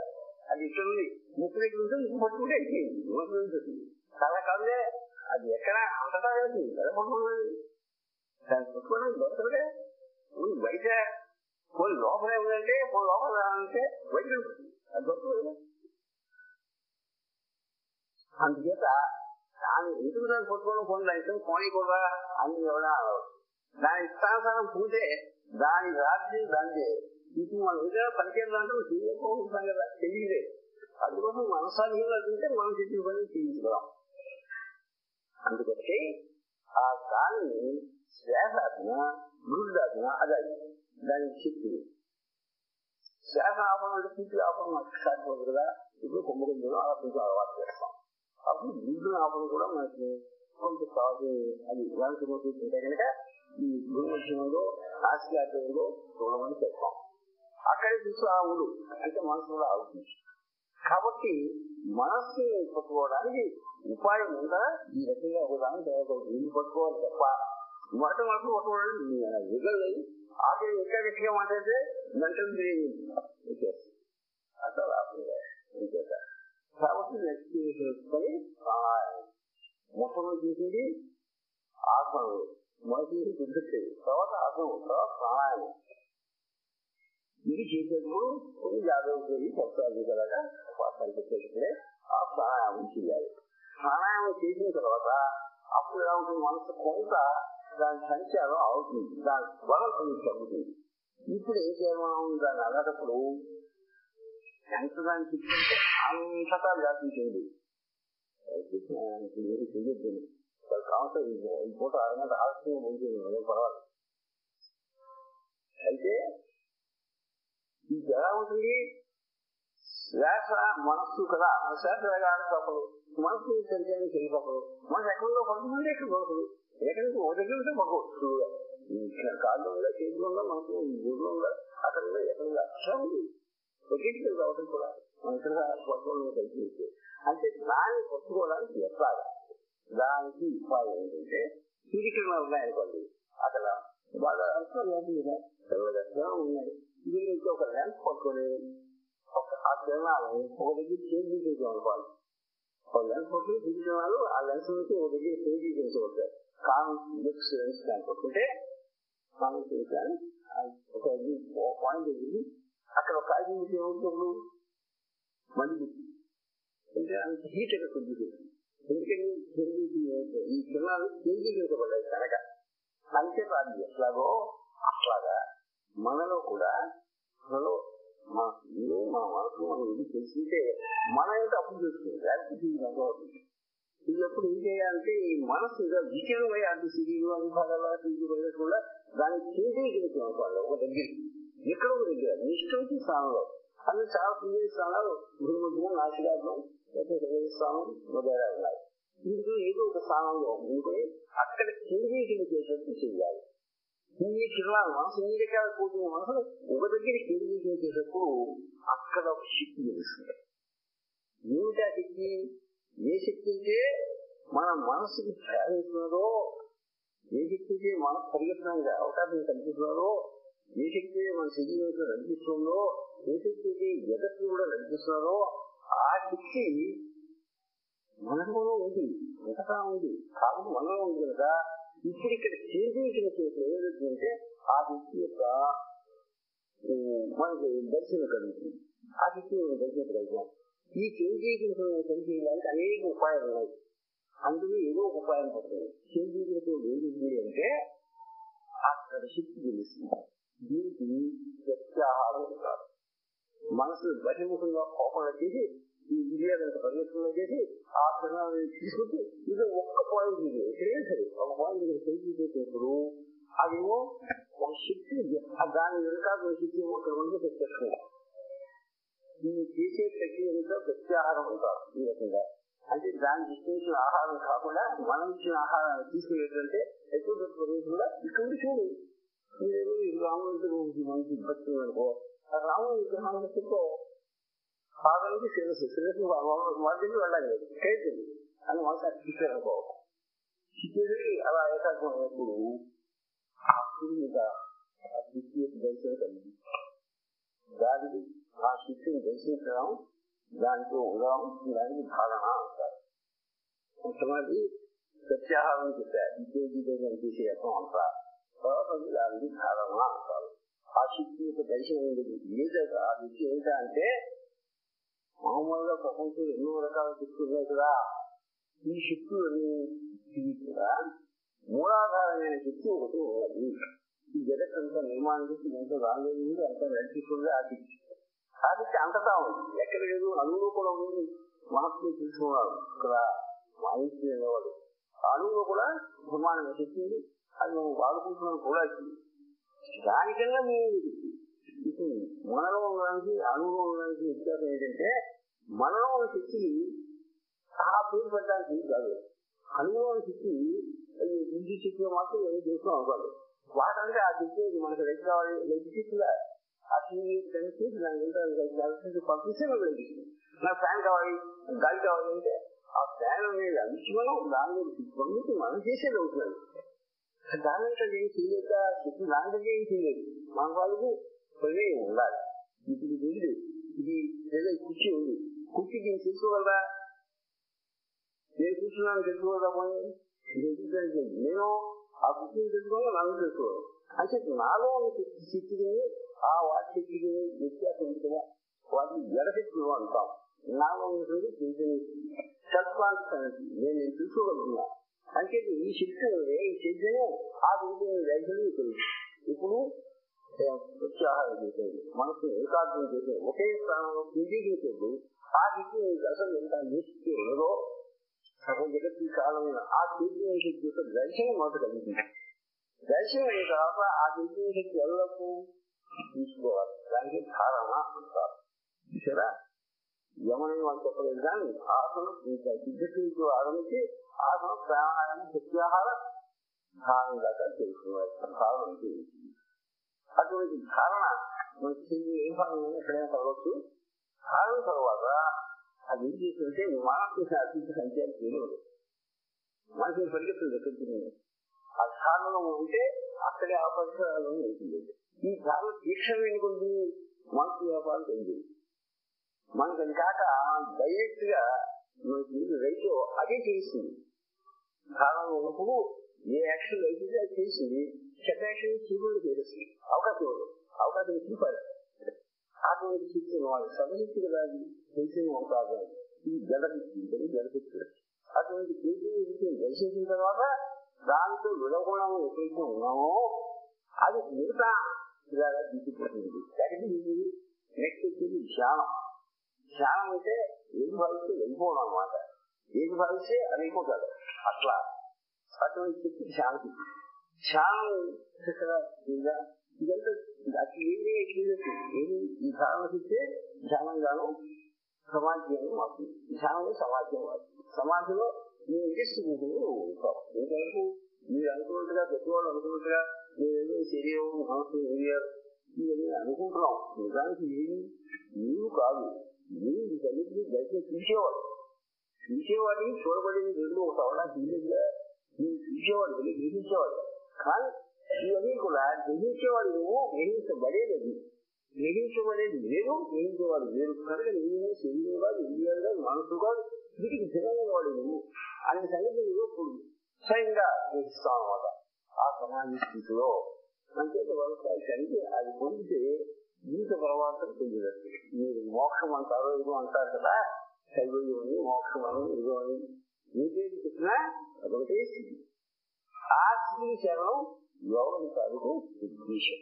అది ఇక్కడ ఉంది. ముక్కు దగ్గర ఉంటే ముక్కు పట్టుకుంటే అయిపోయింది. కళ కళ్ళే అది ఎక్కడ అంతటా కలిసి ఎలా పట్టుకున్నది? దాన్ని పట్టుకోవడానికి దొరకదే. బయట పోయి లోపలే ఉందంటే పోయి లోపల అంటే బయట ఉంటుంది, అది దొరకదు. అందుచేత దాన్ని ఎందుకు దాన్ని పట్టుకోవడం పోనీ దాని పోనీ కూడా అని ఎవరైనా అనవచ్చు. దాని ఇష్టానుసారం పూజే దాని రాజ్యం దానిదే. ఇప్పుడు మనం ఏదైనా పనిచేయాలి అంటే చేయకపోతాం కదా, తెలియదే. అందుకోసం మనసాధ్యంగా తింటే మనం చెప్పిన పని చేయించుకోవడం. అందుకని ఆ దానిని శ్వాసాధన, మృదుదాధన అది దానికి శక్తి. శ్వాస ఆపడం అంటే పూర్తిగా ఆపడం మనకు సాధ్యపడదు కదా. ఇప్పుడు కుంభకుంజం అలా కొంచెం అలవాటు చేస్తాం. అప్పుడు మృదుని ఆపడం కూడా మనకి కొంచెం సాధ్యం. అది ఇలాంటి ఉంటే కనుక ఈ గురుమధ్యంలో నాసికాగ్రంలో చూడమని చెప్తాం. అక్కడే చూసి ఆ ఉండు అంటే మనసులో ఆగుతుంది. కాబట్టి మనస్సుని పట్టుకోవడానికి ఉపాయం ఉందా? ఈ రకంగా ఒకదాన్ని ఇల్లు పట్టుకోవాలి తప్ప మొదటి మనసు పట్టుకోవడానికి విగలేదు. ఆఖరి ఇంకా గట్టిగా మాట్లాడితే మెంటల్ వచ్చేస్తుంది. అట్లా రాకుండా ఇంకేత. కాబట్టి నెక్స్ట్ పని ప్రాణాయామం. మొత్తం చూసింది ఆసనం, మనసు గుర్తొచ్చేది, తర్వాత ఆసనం, తర్వాత ప్రాణాయామం. ఇది చేసేటప్పుడు కొన్ని జాగ్రత్తలు కొనసాగించగలగా చేస్తే ఆ ప్రాణాయామం చేయాలి. ప్రాణాయామం చేసిన తర్వాత అప్పుడు ఎలా ఉంటుంది? మనసు కొంత దాని సంచారం అవుతుంది, దాని బలం తగ్గుతుంది. ఇప్పుడు ఏం చేయాలి? మనం దాన్ని అన్నప్పుడు ఎంత దాన్ని చూసుకుంటే అంతటా వ్యాపించింది. చెయ్యొద్దు కావచ్చు. ఈ పూట అరగంట ఆలస్యంగా ముందు పర్వాలేదు. అయితే ఇది ఎలా ఉంటుంది? శ్వాస మనస్సు కదా, శ్వాస ఆడేటప్పుడు మనసు సంచారం చేయకప్పుడు మనసు ఎక్కడో పడుతుందంటే ఎక్కడ పడుతుంది. ఎక్కడికి ఒక దగ్గర ఉంటే పడుకోవచ్చు. కాళ్ళు ఉందా, చేతులు ఉందా, మనసు గుడ్లు ఉందా, అక్కడ ఉందా, ఎక్కడ ఉందా, అట్లా ఉంది. ఒకటికి రావడం కూడా మన ఇక్కడ పట్టుకోవడం కలిసి. అంటే దాన్ని పట్టుకోవడానికి ఎట్లాగా? దానికి ఉపాయం ఏంటంటే సూర్యకిరణాలు ఉన్నాయనుకోండి, అక్కడ బాగా అంతా తెల్లగా ఉన్నాయి. దీనికి ఒక లెన్స్ పట్టుకొని ఆ కిరణాలను ఒక దగ్గర చేంజ్ చేసుకోవాలి. ఒక లెన్స్ పట్టుకుని సూర్యకిరణాలు ఆ లెన్స్ నుంచి ఒక దగ్గర చేంజ్ చేసుకోవచ్చు. కాన్వెక్స్ లెన్స్ దాన్ని పట్టుకుంటే కాన్వెక్స్ ఒక పాయింట్ దగ్గర అక్కడ ఒక కాగితం ఏమవుతుంది? మళ్ళీ అంటే అంత హీట్ ఎక్కడ కొద్దిస్తుంది. ఎందుకని ఈ కిరణాలు కేంద్రీకరించబడ్డాయి కనుక. అంతే కాదు, ఎట్లాగో అట్లాగా మనలో కూడా మనలో మన మనసు మనం ఇది తెలిసింటే మన యొక్క అప్పు చేస్తుంది. లేకపోతే ఇది ఎప్పుడు ఏం చేయాలంటే ఈ మనసు విచలమై అది శరీరం అది భాగాల కూడా దాన్ని కేంద్రీకరించాలి ఒక దగ్గర, ఎక్కడ ఒక దగ్గర నిష్ఠించి స్థానంలో. అది చాలా సుందర స్థానాలు గురుమధ్యం, నాసికాగ్రం, స్థానం మొదలైన ఉన్నాయి. ఇందులో ఏదో ఒక స్థానంలో ఉంటే అక్కడ కేంద్రీకరించేటట్టు చేయాలి. ఈ కిరణాలు మనసు ఎన్ని రకాల కూర్చున్న మనసు ఒక దగ్గర కేంద్రీకరించేటప్పుడు అక్కడ ఒక శక్తి తెలుస్తుంది. ఏమిటా శక్తి? ఏ శక్తి అయితే మన మనసుకి ప్రయాణిస్తున్నదో, ఏ శక్తి అయితే మనసు పరిగెత్తడానికి అవకాశం కల్పిస్తున్నారో, ఏ శక్తి మన శరీరంలో నడిపిస్తుందో, ఏ శక్తి జగత్తు కూడా నడిపిస్తున్నారో ఆ శక్తి మనలో ఉంది, అంతటా ఉంది. కాబట్టి మనలో ఉంది కదా. ఇప్పుడు ఇక్కడ కేంద్రీకరించే ఏదంటే ఆ శక్తి యొక్క మనకి దర్శనం కలుగుతుంది. ఆ శక్తి దర్శించగలుగుతాం. ఈ కేంద్రీకరించిన తెలియడానికి అనేక ఉపాయాలు ఉన్నాయి. అందులో ఏదో ఒక ఉపాయం పడుతుంది. కేంద్రీకరించడం ఏంటి అంటే అక్కడ శక్తి తెలుస్తుంది. దీనికి ప్రత్యాహారం కాదు. మనసు బహిర్ముఖంగా కోపం చేసి ఈ ఇండియాదంత పరిగెత్తులో చేసి ఆ క్షణాన్ని తీసుకుంటే ఇది ఒక్క పాయింట్ ఇది ఎక్కడైనా సరే ఒక పాయింట్ కేంద్రీకరించినప్పుడు అదేమో ఒక శక్తి దాని వెనకాల శక్తి ఒక రెండు ప్రత్యక్షం. ఈ చేసే ప్రక్రియ ప్రత్యాహారం ఉంటారు. ఈ రకంగా అంటే దాన్ని ఇచ్చిన ఆహారం కాకుండా మనం ఇచ్చిన ఆహారాన్ని తీసుకునేటంటే ఎక్కువ ప్రదేశంలో ఇక్కడ చూడు మీరు రాముడి మంచి భక్తులు అనుకో రాముడి విగ్రహాన్ని చెప్పుకో ఆగలికి శిరస్సు మధ్యకి వెళ్ళాలి కేతుంది అని మనసు అర్పిస్తారు అనుకో. చిక్కేది అలా ఏకాగ్రం అయినప్పుడు అప్పుడు మీద ఆ శక్తి దర్శనం కలిగి దానికి ఆ శక్తిని దర్శించడం దాంట్లో ఉండడం దానికి ధారణ అంటారు. కొంతమంది ప్రత్యాహారం చెప్పారు చేసే యత్నం అంటారు. తర్వాత దానికి ధారణ అంటారు. ఆ శక్తి యొక్క దర్శనం ఏదైతే ఆ శక్తి ఏంటంటే మామూలుగా ప్రపంచంలో ఎన్నో రకాల శక్తులు ఉన్నాయి కదా. ఈ శక్తులన్నీ కూడా మూలాధారమైన శక్తి ఒకటి ఉన్నది. ఈ జగత్తంతా నిర్మాణం చేసి ఎంతో రాలేదు అంత నడిపిస్తుంది ఆ శక్తి. కాబట్టి అంతటా ఉంది, ఎక్కడ లేదు, అణువులో కూడా ఉంది. మహత్తులు తీసుకున్నారు ఇక్కడ మాహితి అనేవాడు. అణువులో కూడా బ్రహ్మాండమైన శక్తి ఉంది. అది మనం వాడుకుంటున్నాం కూడా. దానికన్నా మేము ఇప్పుడు మనలో ఉండడానికి అణువులో ఉండడానికి వ్యత్యాసం ఏంటంటే మనలో ఉన్న శక్తి ఆ పేరు పెట్టడానికి కాదు. అణువులో ఉన్న శక్తి విద్యుత్ శక్తిలో మాత్రం ఏమి చేస్తాం అవ్వాలి. వాటంటే ఆ శక్తి మనకు రెడ్డి కావాలి, రెడ్డి శక్తిగా ఆ శక్తి నాకు పంపిస్తే నాకు లభిస్తుంది. నాకు ఫ్యాన్ కావాలి, గాలి కావాలి అంటే ఆ ఫ్యాన్ అనేది అంచుకున్నాం దాని మీద పంపించి మనం చేసేది అవుతున్నాడు. దానికంటే ఏం చేయలేక శక్తి దానికంటే ఏం చేయలేదు. మన వాళ్ళకి ప్రమేయం ఉండాలి. ఇప్పుడు ఉంది, ఇది ఏదో కుర్చీ ఉంది, కుర్చీకి నేను తెలుసుకోగలరా? నేను కూర్చున్నాను తెలుసుకోగలరా? పోయి నేను ఆ కుర్చీని తెలుసుకోవాలి, నన్ను తెలుసుకోవాలి. అంటే నాలో శక్తిని ఆ వాటి శక్తికి వ్యత్యాసం ఉంది కదా. వాటిని జడశక్తులు అంటాం. నాలో ఉన్నటువంటి సెల్ఫ్ కాన్ఫిడెన్స్ నేను తెలుసుకోగలుగుతున్నా. అంటే ఈ శక్తి ఈ చైతన్యం ఆ వైద్యులు ఇప్పుడు ప్రత్యాహారం చేసేది, మనసు ఏకాగ్రం చేసేది, ఒకే స్థానంలో కేంద్రీకరించేది. ఆ శక్తి అసలు ఎంత నిష్టి ఉన్నదో సగం జగత్తు కాలమైన ఆ కేంద్రీయ శక్తి యొక్క దర్శనం మొదట కలుగుతుంది. దర్శనం అయిన తర్వాత ఆ కేంద్రీయ శక్తి ఎల్లప్పుడూ తీసుకోవాలి. దానికి ధారణ అంటారు. చూసారా, యమని వాళ్ళు చెప్పలేదు కానీ ఆసనం ఇంకా సిద్ధశక్తితో ఆరంభించి ఆసనం ప్రాణాయామం ప్రత్యాహార ధారణ దాకా తెలుసుకోవాలి. ధారణ అటువంటి ధారణ మనకి ఏ భాగంలో ఎక్కడైనా చదవచ్చు. ధారణ తర్వాత అది ఏం చేస్తుంటే మానసిక అతిథి సంఖ్యలు తెలియదు. మనసుని పరిగెత్తుంది ఎక్కడికి. ఆ ధారణలో ఉంటే అక్కడే ఆ పరిసరాలను వెళ్తుంది. ఈ ధారణ తీక్షణమైన కొద్ది మనసు వ్యాపారం తెలియదు. మనకు అది కాక డైరెక్ట్ గా మనకి రైతు అదే చేస్తుంది. ధారణలో ఉన్నప్పుడు ఏ యాక్షన్ అయితే అది చేసింది, చెత్త యాక్షన్ చూపులు చేస్తుంది. అవకాశం చూపాలి. అటువంటి శక్తి వాళ్ళు సభశక్తి కదా తెలిసిన అవకాశం. ఈ జడశక్తి అటువంటి శక్తిని దర్శించిన తర్వాత దాంతో విడగొడం ఎప్పుడైతే ఉన్నామో అది మిగతా ఇలాగా తీసుకుంటుంది. నెక్స్ట్ వచ్చేది ధ్యానం. ధ్యానం అంటే ఏది భావిస్తే వెళ్ళిపోవడం అనమాట. ఏది భావిస్తే అది అయిపోతాడు. అట్లా అటువంటి శక్తి ధ్యానం. ధ్యానం ఇదంతా అసలు ఏది ఏది ఈ ధ్యానం ఇస్తే ధ్యానంగాను సమాజం అవుతుంది. ధ్యానంలో సమాజం అవుతుంది. సమాజంలో మీ ఇంట్రెస్ట్ ఉంటాం. ఇంతవరకు మీరు అనుకున్నట్టుగా పెద్దవాళ్ళు అనుకున్నట్టుగా మీరేదో శరీరం మనసు ఇవన్నీ అనుకుంటున్నాం. నిజానికి ఏమి నీవు కాదు. మీరు వీటన్నిటినీ దయచేసి చూసేవాడిని చూడబడింది రెండు ఒక అవడానికి వీలుగా మీరు చూసేవాడు వెళ్ళి గ్రహించేవాడు. కానీ ఇవన్నీ కూడా గ్రహించేవాడు నువ్వు, గ్రహించబడేది అది. గ్రహించబడేది వేరు, గ్రహించేవాడు వేరు. కనుక నేను శరీరంగా ఇండియాగా మనసుగా వీటికి భిన్నమైన వాడు నువ్వు అనే సంగతి నువ్వు ఇప్పుడు స్వయంగా గ్రహిస్తావు అనమాట. ఆ సమాజ స్థితిలో అంతే వ్యవసాయానికి అది పొందితే జీవిత పరమార్థం తెలియదు. మీరు మోక్షం అంటారో ఇదో అంటారు కదా, కైవల్యం అని, మోక్షం అని, ఇదో అని మీకేది చెప్పినా అదొకటే స్థితి. ఆ స్థితిని చేరడం యోగం తాలూకు ఉద్దేశం.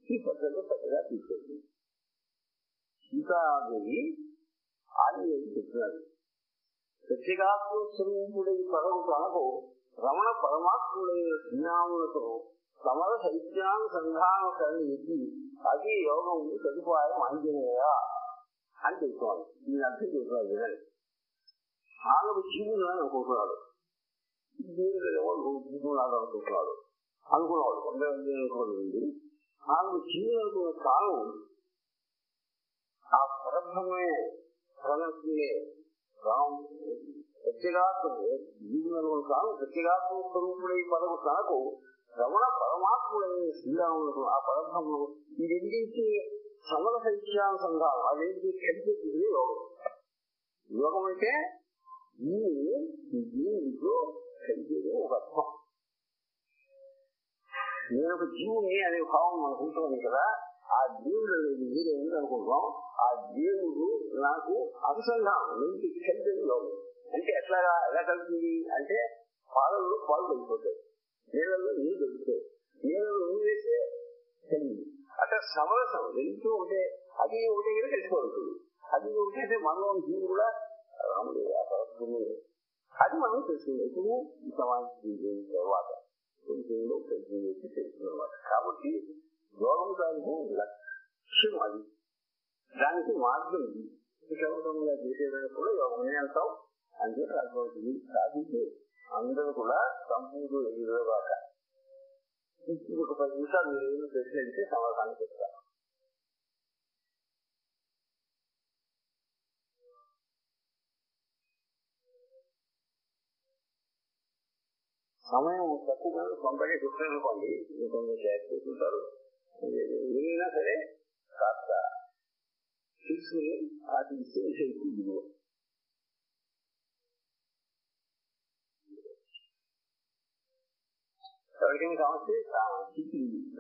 ఈ పద్ధతిలో పెద్దగా తీసుకెళ్ళి సీతాదేవి ఆంజనేయుడు చెప్తున్నారు, ప్రత్యేగాత్మ స్వరూపుడై పదవు తనకు రమణ పరమాత్ముడైన శ్రీరాములతో సమర శైత్యానుసంధానకరణ ఎత్తి అది యోగం సదుపాయం ఆంజనేయ అని చెప్తున్నాడు. నేను అర్థం చెప్తున్నాను వినండి. 4 జీవులను అనుకుంటున్నాడు, జీవులు అనుకుంటున్నాడు అనుకున్నాడు 4 జీవులు అనుకున్న తాను ఆ పరబ్రహ్మే పరమత్మే ప్రత్యేగాత్మ జీవులు అనుకున్న తాను ప్రత్యేగాత్మ స్వరూపుడై పదవు తనకు రమణ పరమాత్ముడైన శ్రీరాములకు ఆ పరబ్రహ్మను ఈ రెండింటి సమర శైత్యానుసంధానం, ఆ రెండింటి కలిపి యోగం. యోగం అంటే జీవుడితో కలిపేదే ఒక అర్థం. నేను ఒక జీవుని అనే భావం అనుకుంటున్నాను కదా, ఆ దేవుడు అనేది మీరేంటి అనుకుంటున్నాం, ఆ దేవుడు నాకు అనుసంధానం నుంచి కలిపేది యోగం. అంటే ఎలా కలిపింది అంటే పాలల్లో పాలు కలిగిపోతాయి, నీళ్ళల్లో నీళ్ళు దొరుకుతాయి, నీళ్ళలో నూనె వేస్తే కలిగింది. అట్లా సమరసం వెళ్తూ ఉంటే అది ఒకటే కదా కలిసిపోతుంది. అది ఒకటైతే మనలో జీవుడు కూడా రాముడు అది మనం తెలుసుకుంది. ఇప్పుడు ఈ సమాజం తర్వాత కొంచెంలో తెలుసుకున్నమాట. కాబట్టి యోగం తాలూకు లక్ష్యం అది, దానికి మార్గం ఇది. కేవలంగా చేసేదానికి కూడా యోగమే అంటాం. అంటే అటువంటి సాధించే అందరూ కూడా సంపూర్ణ ఎదురుగాక. ఒక 10 నిమిషాలు మీరు ఏమి ప్రశ్నించి సమాధానం చెప్తారు. సమయం తక్కువగా కొంతగా చెప్తారనుకోండి, ఇంకొంచెం షేర్ చేసుకుంటారు. ఏమైనా సరే కాస్త తీసుకుని వాటి ఇచ్చే విషయం. ఎవరికైనా కావచ్చు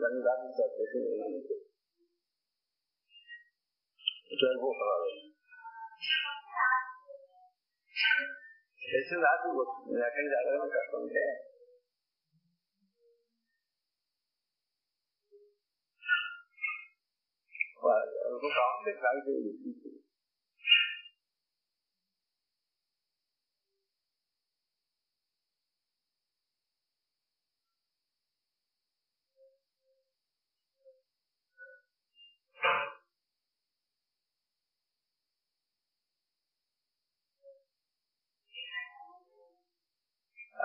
దాన్ని దాటి సరిపోరాదు. ప్రశ్న రాసి ఎక్కడి నుంచి అడగడం కష్టం ఉంటే కావాలి కాగితం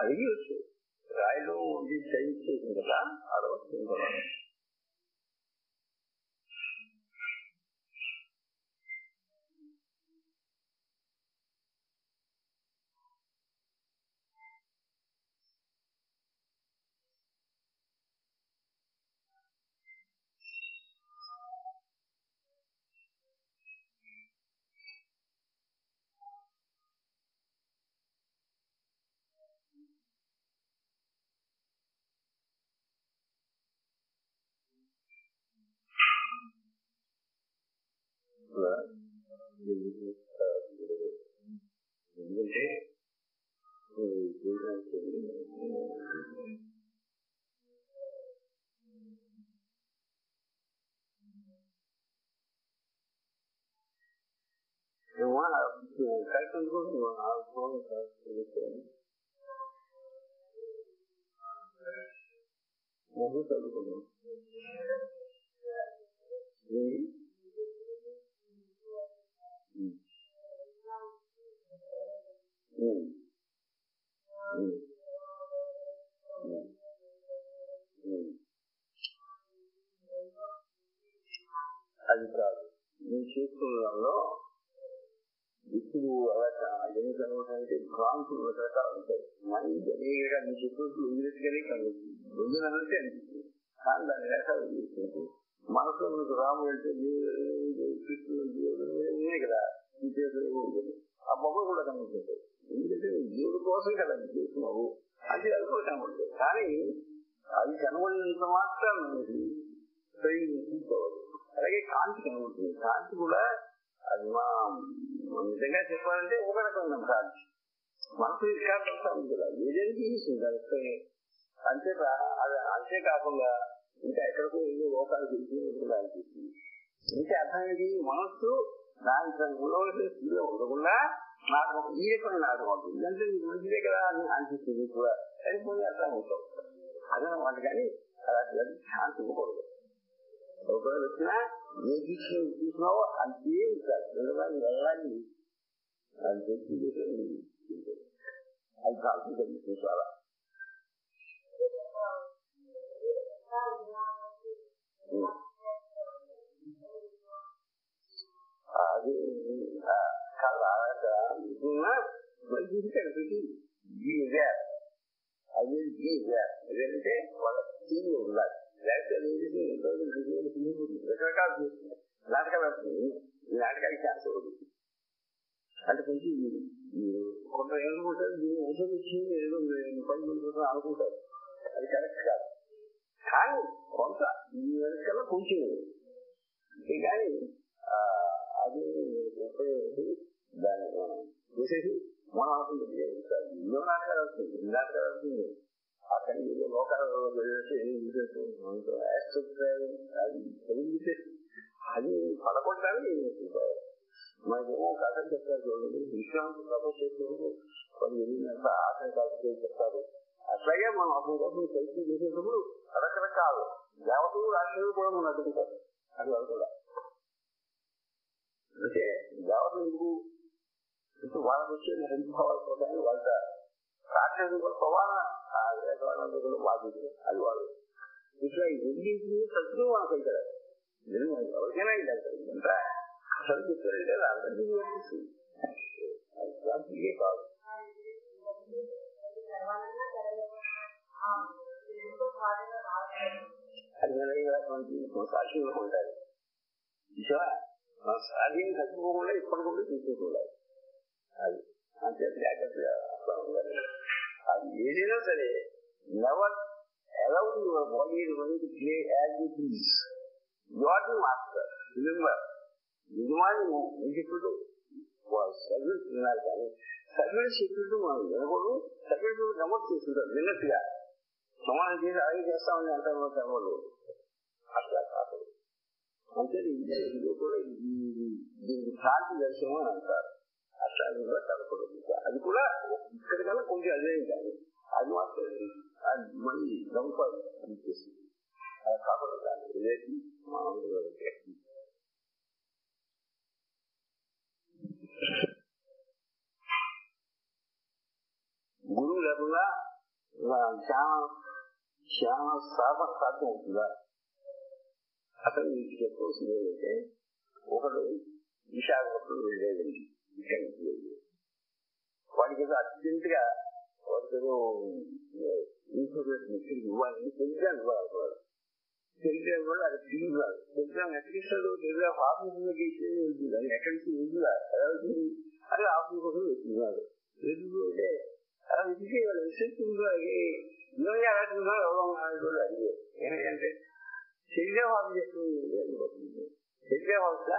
అడిగవచ్చు. రాయిలో ఉండి సైజ్ చేసింది కదా, అడవచ్చు. ఎందుకంటే కరెక్ట్ చదువుకున్నాం. అది కాదు నేను చేసుకున్న ఇప్పుడు అలా ఎందుకు అనుకుంటే భ్రాంతులు రకరకాలు ఉంటాయి. మైండ్ అనేగా నీ చెప్పినట్టు ఇంగ్లీష్గానే కలుగుతుంది, వదిలినట్టే అనిపిస్తుంది. కానీ దాన్ని రకాలు చేసుకుంటూ మనసులో మీకు రాముడు అంటే కృష్ణుడు కదా ఈ చేతులు ఉంటుంది, ఆ బొమ్మలు కూడా కనుకుంటాయి. ఎందుకంటే దేవుడి కోసం కదా నీ చేస్తున్నావు అంటే అది కూడా కనబడుతుంది. కానీ అది కనబడినంత మాత్రం తీసుకోవాలి. అలాగే కాంతి కనబడుతుంది. కాంతి కూడా అది నిజంగా చెప్పాలంటే ఒక రకమైన కాంతి. మనసు వికాసం ఉంది కదా, ఏదైనా తీస్తుంది అంతేకాకుండా ఇంకా ఎక్కడికో ఏదో లోకాలు తెలిసినప్పుడు అనిపిస్తుంది. అంటే అర్థమేది, మనస్సు దానికి స్థితిలో ఉండకుండా నాటకం ఈ రకమైన నాటకం అవుతుంది. అంటే నీకు మంచిదే కదా అని అనిపిస్తుంది కూడా, సరిపోయి అర్థం అవుతాం అదనమాట. కానీ అలాంటి శాంతించకూడదు. ఒకవేళ వచ్చినా ఏ దృష్టి చూసినావో అంతే ఉంటారు. వెళ్ళాలి అది తెలిసి అది కాల్సింది చూసారా. అది మంచి కనిపెట్టి అదేంటే వాళ్ళ టీవీ ఉండాలి. లేకపోతే రకరకాలు చేస్తుంది, నాటకాలు వస్తుంది. ఈ నాటకానికి ఛాన్స్ అవుతుంది. అంటే కొంచెం కొంత ఏమనుకుంటారు, దీన్ని ఔషధం ఇచ్చింది ఏదో పని కోసం అనుకుంటారు. అది కరెక్ట్ కాదు. కానీ కొంత ఈ వెనకల్లా కొంచెం అంతేగాని అది దాన్ని మనం చేసేసి మనం అనుకుంటుంది ఎన్నో నాటకాలు వస్తుంది, ఎన్ని నాటకాలు వస్తుంది. అక్కడ ఏదో లోకాలు అది పడగొట్టాలని మనకేమో కథలు చెప్తారు చూడండి. విశ్రాంతి సపోర్ట్ చేసేందుకు కొన్ని ఎన్నింత ఆటంకాలు చెప్తారు. అట్లాగే మనం అసలు కోసం శైత్యం చేసేటప్పుడు రకరకాలు దేవతలు రాక్షసులు కూడా మనం అడుగుతారు. అది వాళ్ళు కూడా అంటే దేవతలు ఎందుకు వాళ్ళకి వచ్చే అనుభవాల ప్రకారం వాళ్ళ రాక్షసులు కూడా ప్రమాణాలు కూడా బాధ్యత. అది వాళ్ళు ఇట్లా ఎన్నింటినీ తక్కువ మనకు వెళ్తారు. ఎవరికైనా ఇదంతా అసలు చెప్పారంటే అందరికీ వర్తిస్తుంది. ఇదే కాదు. అది సాక్షిగా ఉంటాయి. సాధ్యం చచ్చిపోకుండా ఇప్పటికుండా తీసుకుంటున్నారు. అది అంతే జాగ్రత్తగా అది ఏదైనా సరే never allow your body and mind to play as it is. You are the master. Remember, యజమాని చెప్పినట్టు సర్వీస్ వినాలి. కానీ సర్వీస్ చెప్పినట్టు మనం వినకూడదు. సర్వీస్ గమట్ చేస్తుంటారు విన్నట్టుగా సమానం చేసి అలాగే చేస్తామని అంటారు వాళ్ళు. అట్లా కాదు. అంటే ఇది కూడా దీనికి శాంతి దర్శనం అని అంటారు. అట్లా కూడా కలపడదు. అది కూడా ఇక్కడికన్నా కొంచెం అదే కానీ అది మాత్రం అది మళ్ళీ గంపాలు అనిపిస్తుంది. అలా కాకుండా దాన్ని వినేసి మామూలుగా గురువు లేకుండా చాలా సాధన సాధ్యం అవుతుందా? అసలు మీకు చెప్పవలసింది ఏంటంటే, ఒకడు విశాఖపట్నం వెళ్ళేదండి. వాడికి ఏదో అర్జెంట్ గా వాడికి ఏదో ఇన్ఫర్మేషన్ ఇవ్వాలని టెలిగ్రామ్ ఇవ్వాలి. టెలిగ్రామ్ కూడా అది తీయాలి. టెలిగ్రామ్ ఎట్లీస్ట్ టెలిగ్రామ్ ఆఫీసులోకి ఇచ్చేది ఎక్కడి నుంచి వెళ్ళి అది ఆఫీస్ కోసం వెళ్తున్నారు. అంటే అలా విషయం వాళ్ళ విశ్వసించుకుంటూ ఇవన్నీ అలాంటిగా ఎవరో కూడా అడిగారు. ఏంటంటే టెలిగ్రామ్ ఆఫీస్ ఎక్కువ టెలిగ్రామ్ ఆఫీస్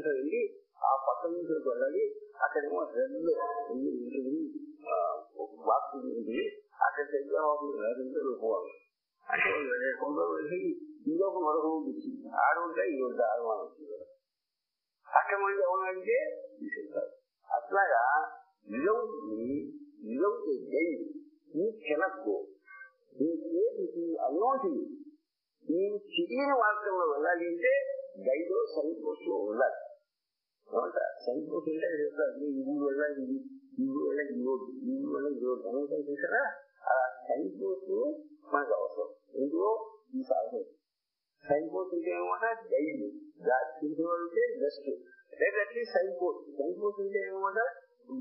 వెళ్ళి ఆ పక్కన నుంచి వెళ్ళాలి. అక్కడేమో బాక్స్ ఉంటుంది. అక్కడ టెలిగ్రామ్ ఆఫీస్ పోవాలి. అంటే కొందరు వెళ్ళి ఇంకొక మరొక వచ్చింది ఆడుంటే ఈ రోజు ఆడవాళ్ళు వచ్చింది. అక్కడ మళ్ళీ ఎవరంటే తీసుకుంటారు. అట్లాగా కెనక్కు అన్నోటి నీవు తెలియని మార్గంలో వెళ్ళాలి అంటే గైడో సైన్ పోస్ట్ లో ఉండాలి. సైన్ పోస్ట్ అంటే ఇది వెళ్ళాలి, ఇది వెళ్ళాలి, ఇది వెళ్ళాలి రోడ్డు చూసారా? ఆ సైన్ పోస్ట్ మనకు అవసరం. ఎందుకో ఈ సాధన సైన్ పోస్ట్ అంటే ఏమన్నమాట గైడ్. దాన్ని తెలిసేవాళ్ళంటే బెస్ట్. లేదా at least signpost. Signpost అంటే ఏమన్నమాట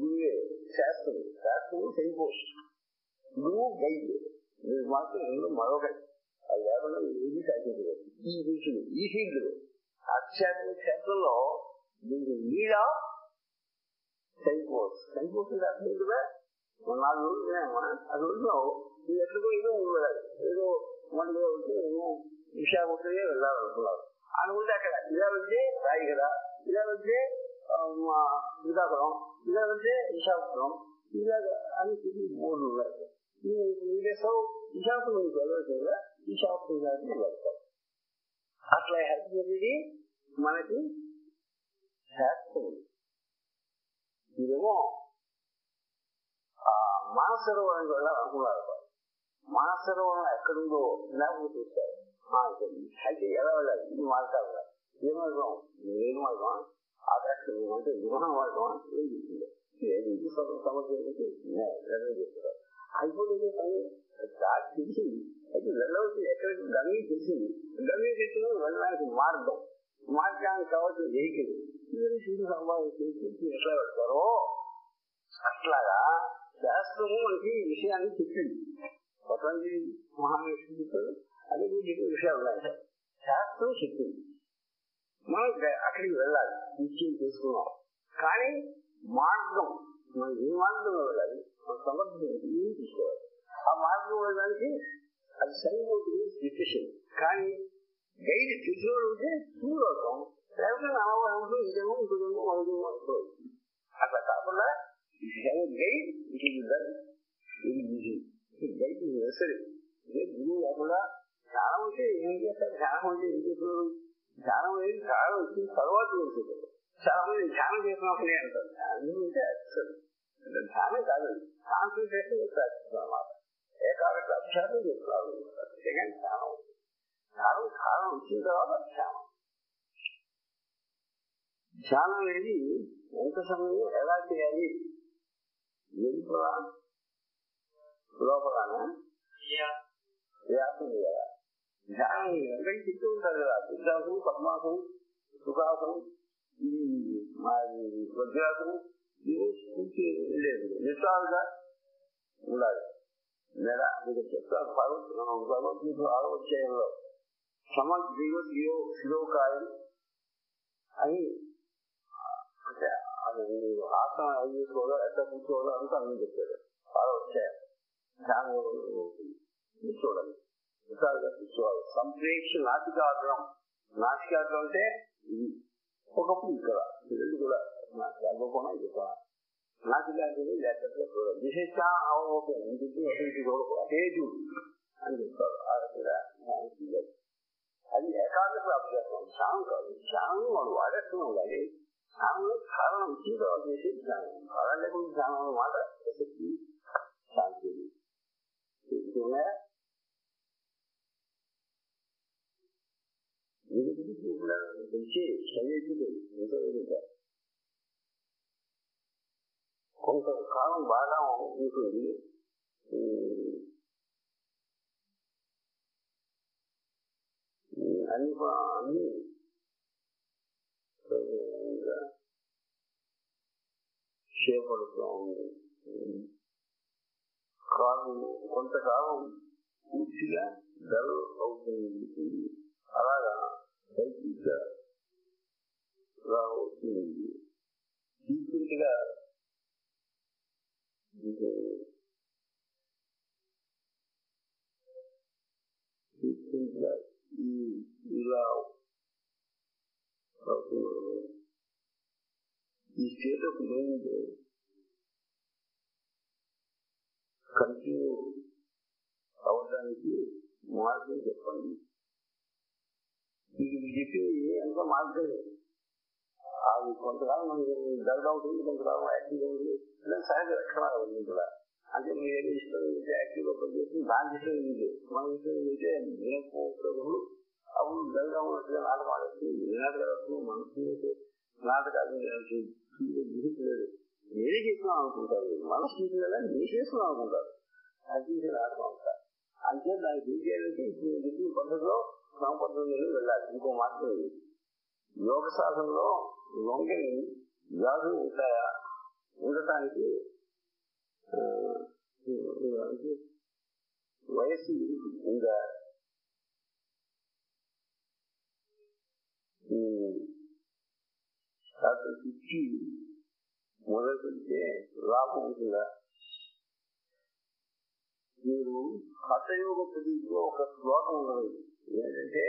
గురువే శాస్త్రం. శాస్త్రం సైన్ పోస్ట్, గురువు గైడ్. మీరు మాత్రం ఎందులో మరొకటి అది లేకుండా ఏది సాధించలేదు. ఈ ఋషులు ఈ ఫీల్డ్ ఆధ్యాత్మిక క్షేత్రంలో దీనికి నీడ సైన్ పోస్ట్. సైన్ పోస్ట్ అంటే అర్థం కదా, 4 రోజులు ఆ రోజులో మీరు ఎట్లుకో ఏదో వెళ్ళాలి. ఏదో మనలో వచ్చి ఏమో విశాఖపట్నమే వెళ్ళాలనుకున్నారు. అనుకుంటే అక్కడ ఇలా వెళ్తే రాయి కదా, ఇలా వెళ్తే శ్రీకాకుళం, ఇలా వెళ్తే విశాఖపట్నం, ఇలా అని బోర్డు ఉన్నాయి. చేస్తావు విశాఖపట్నం వెళ్ళవచ్చు కదా, విశాఖపట్నం దాటి వెళ్తావు. అట్లా హెల్ప్ మనకి శాస్త్రం. ఇదేమో మానసరోవరం వెళ్ళాలనుకున్నారు. మానసరోవరం ఎక్కడుందో జ్ఞాపకం చూస్తారు. అయితే ఎలా వెళ్ళాలి? ఇది మార్గాలు ఏ మార్గం? ఏం మార్గం? ఆకాశం అంటే విమాన మార్గం ఏం చెప్తుంది? సమస్య చేస్తారు. అయిపోయింది పని దాటి తెలిసింది. అయితే వెళ్ళవచ్చు ఎక్కడికి గమ్యం తెలిసింది. గమ్యం తెలిసిన వెళ్ళడానికి మార్గానికి కావాల్సిన వెహికల్ శివుడు సంపాదించి ఎట్లా పెడతారో అట్లాగా శాస్త్రము మనకి ఈ విషయాన్ని చెప్పింది. పతంజలి మహావిష్ణువు చెప్పారు, అదే చెప్పిన విషయాలు ఉన్నాయి. శాస్త్రం చెప్పింది, మనం అక్కడికి వెళ్ళాలి, నిశ్చయం చేసుకున్నాం. కానీ మార్గం మనం ఏ మార్గంలో వెళ్ళాలి, మన సమర్థం ఏం తీసుకోవాలి. ఆ మార్గం వెళ్ళడానికి అది సరిపోతుంది డిస్కషన్. కానీ గైడ్ తెలిసినోడు ఉంటే చూడు అవుతాం, లేకపోతే నలభై ఉంటుంది, ఇదేమో ఇంకోదేమో మనదేమో అనుకోవచ్చు. అట్లా కాకుండా గైడ్ ఇది గైడ్ నెసరీ. గురువు కాకుండా ధ్యానం అంటే ఏం చేస్తారు, ధ్యానం అంటే ఏం చేస్తున్నారు, ధ్యానం అనేది చాలా వచ్చిన తర్వాత ఉంటుంది. చాలా మంది ధ్యానం చేసినప్పుడే అంటారు. ధ్యానం అంటే అసలు ధ్యానం కాదండి, కాన్సన్ట్రేషన్ ప్రాక్టీస్ అన్నమాట. ఏకాగ్రత అభ్యాసం చేస్తున్నారు. ధ్యానం ధ్యానం కాలం వచ్చిన తర్వాత ధ్యానం. ధ్యానం అనేది ఎంత సమయం ఎలా చేయాలి? వెలుపల లోపలనా వ్యాసం కదా. ధ్యానం ఎక్కడికి చెప్తూ ఉంటారు కదా, సిద్ధాసం, పద్మాసం, సుఖాసం, వజ్రాసం, లేదు నిష్ఠాలుగా ఉండాలి. లేదా మీకు చెప్తాను, భగవద్గీత 6వ అధ్యాయంలో సమగ్రీవ శిరోకాయం అని, అంటే ఆసనం ఏం చేసుకోవాలో, ఎట్లా కూర్చోవాలో అంతా అన్నీ చెప్పాడు. 6వ అధ్యాయం ధ్యానం కూర్చోవాలి, విశాలుగా కూర్చోవాలి. సంప్రేక్ష నాసికాగ్రం. నాసికాగ్రం అంటే ఇది ఒకప్పుడు ఇక్కడ రెండు కూడా నాసికాగ్రహం ఇది కూడా నాసికాగ్రం లేకపోతే చూడాలి. విశేష అవలోకం ఇంటికి అదే చూడు అని చెప్తారు. ఆ రకంగా అది ఏకాగ్రత అభ్యాసం, ధ్యానం కాదు. ధ్యానం వాళ్ళు వాడేస్తూనే ఉండాలి. ధ్యానంలో కారణం వచ్చిన తర్వాత చేసే ధ్యానం, కారణం లేకుండా ధ్యానం అన్నమాట. శక్తి శాంతి ఉన్నాయా? తెలిసి కొంత కాలం బాగా ఉంటుంది. అన్ని చేపడుతూ ఉంది. కాలం కొంతకాలం పూర్తిగా డల్ అవుతుంది. అలాగా దైవికంగా అవుతుంది. సీక్రెట్గా ఇలా ఈ స్టేట్ ఆఫ్ మైండ్ కంటిన్యూ అవడానికి మార్గం చెప్పండి. ఇది చెప్పింది ఎంత మార్గం. అది కొంతకాలం మనకి డల్ అవుతుంది, కొంతకాలం యాక్టివ్ అవుతుంది. సహజ లక్షణాలు ఉంది కూడా. అంటే మీరు ఏది ఇష్టం ఏంటంటే యాక్టివ్గా పనిచేస్తుంది, దాని ఇష్టం ఏంటి, మన ఇష్టం ఏంటంటే వినకపోవడం. అప్పుడు డల్గా ఉన్నట్టుగా నాటకం ఆడేస్తుంది. నాటకాలు మనసు నాటకాలు లేదు, నేనే చేస్తున్నాం అనుకుంటారు. మనసు చూసినా నేను చేస్తున్నాం అనుకుంటారు. అది చూసి నాటకం ఉంటారు. అంటే దానికి ఏం చేయాలంటే ఇప్పుడు చెప్పిన పద్ధతిలో సమపద్ధతిలో వెళ్ళాలి. ఇంకో మార్గం లేదు. యోగ సాధనలో లొంగని వ్యాధులు ఉంటాయా? ఉండటానికి వయస్సు ఉందా? పిచ్చి మొదలు పెడితే లాభం ఉంటుందా? మీరు హఠయోగ పద్ధతిలో ఒక శ్లోకం ఉన్నది ఏంటంటే,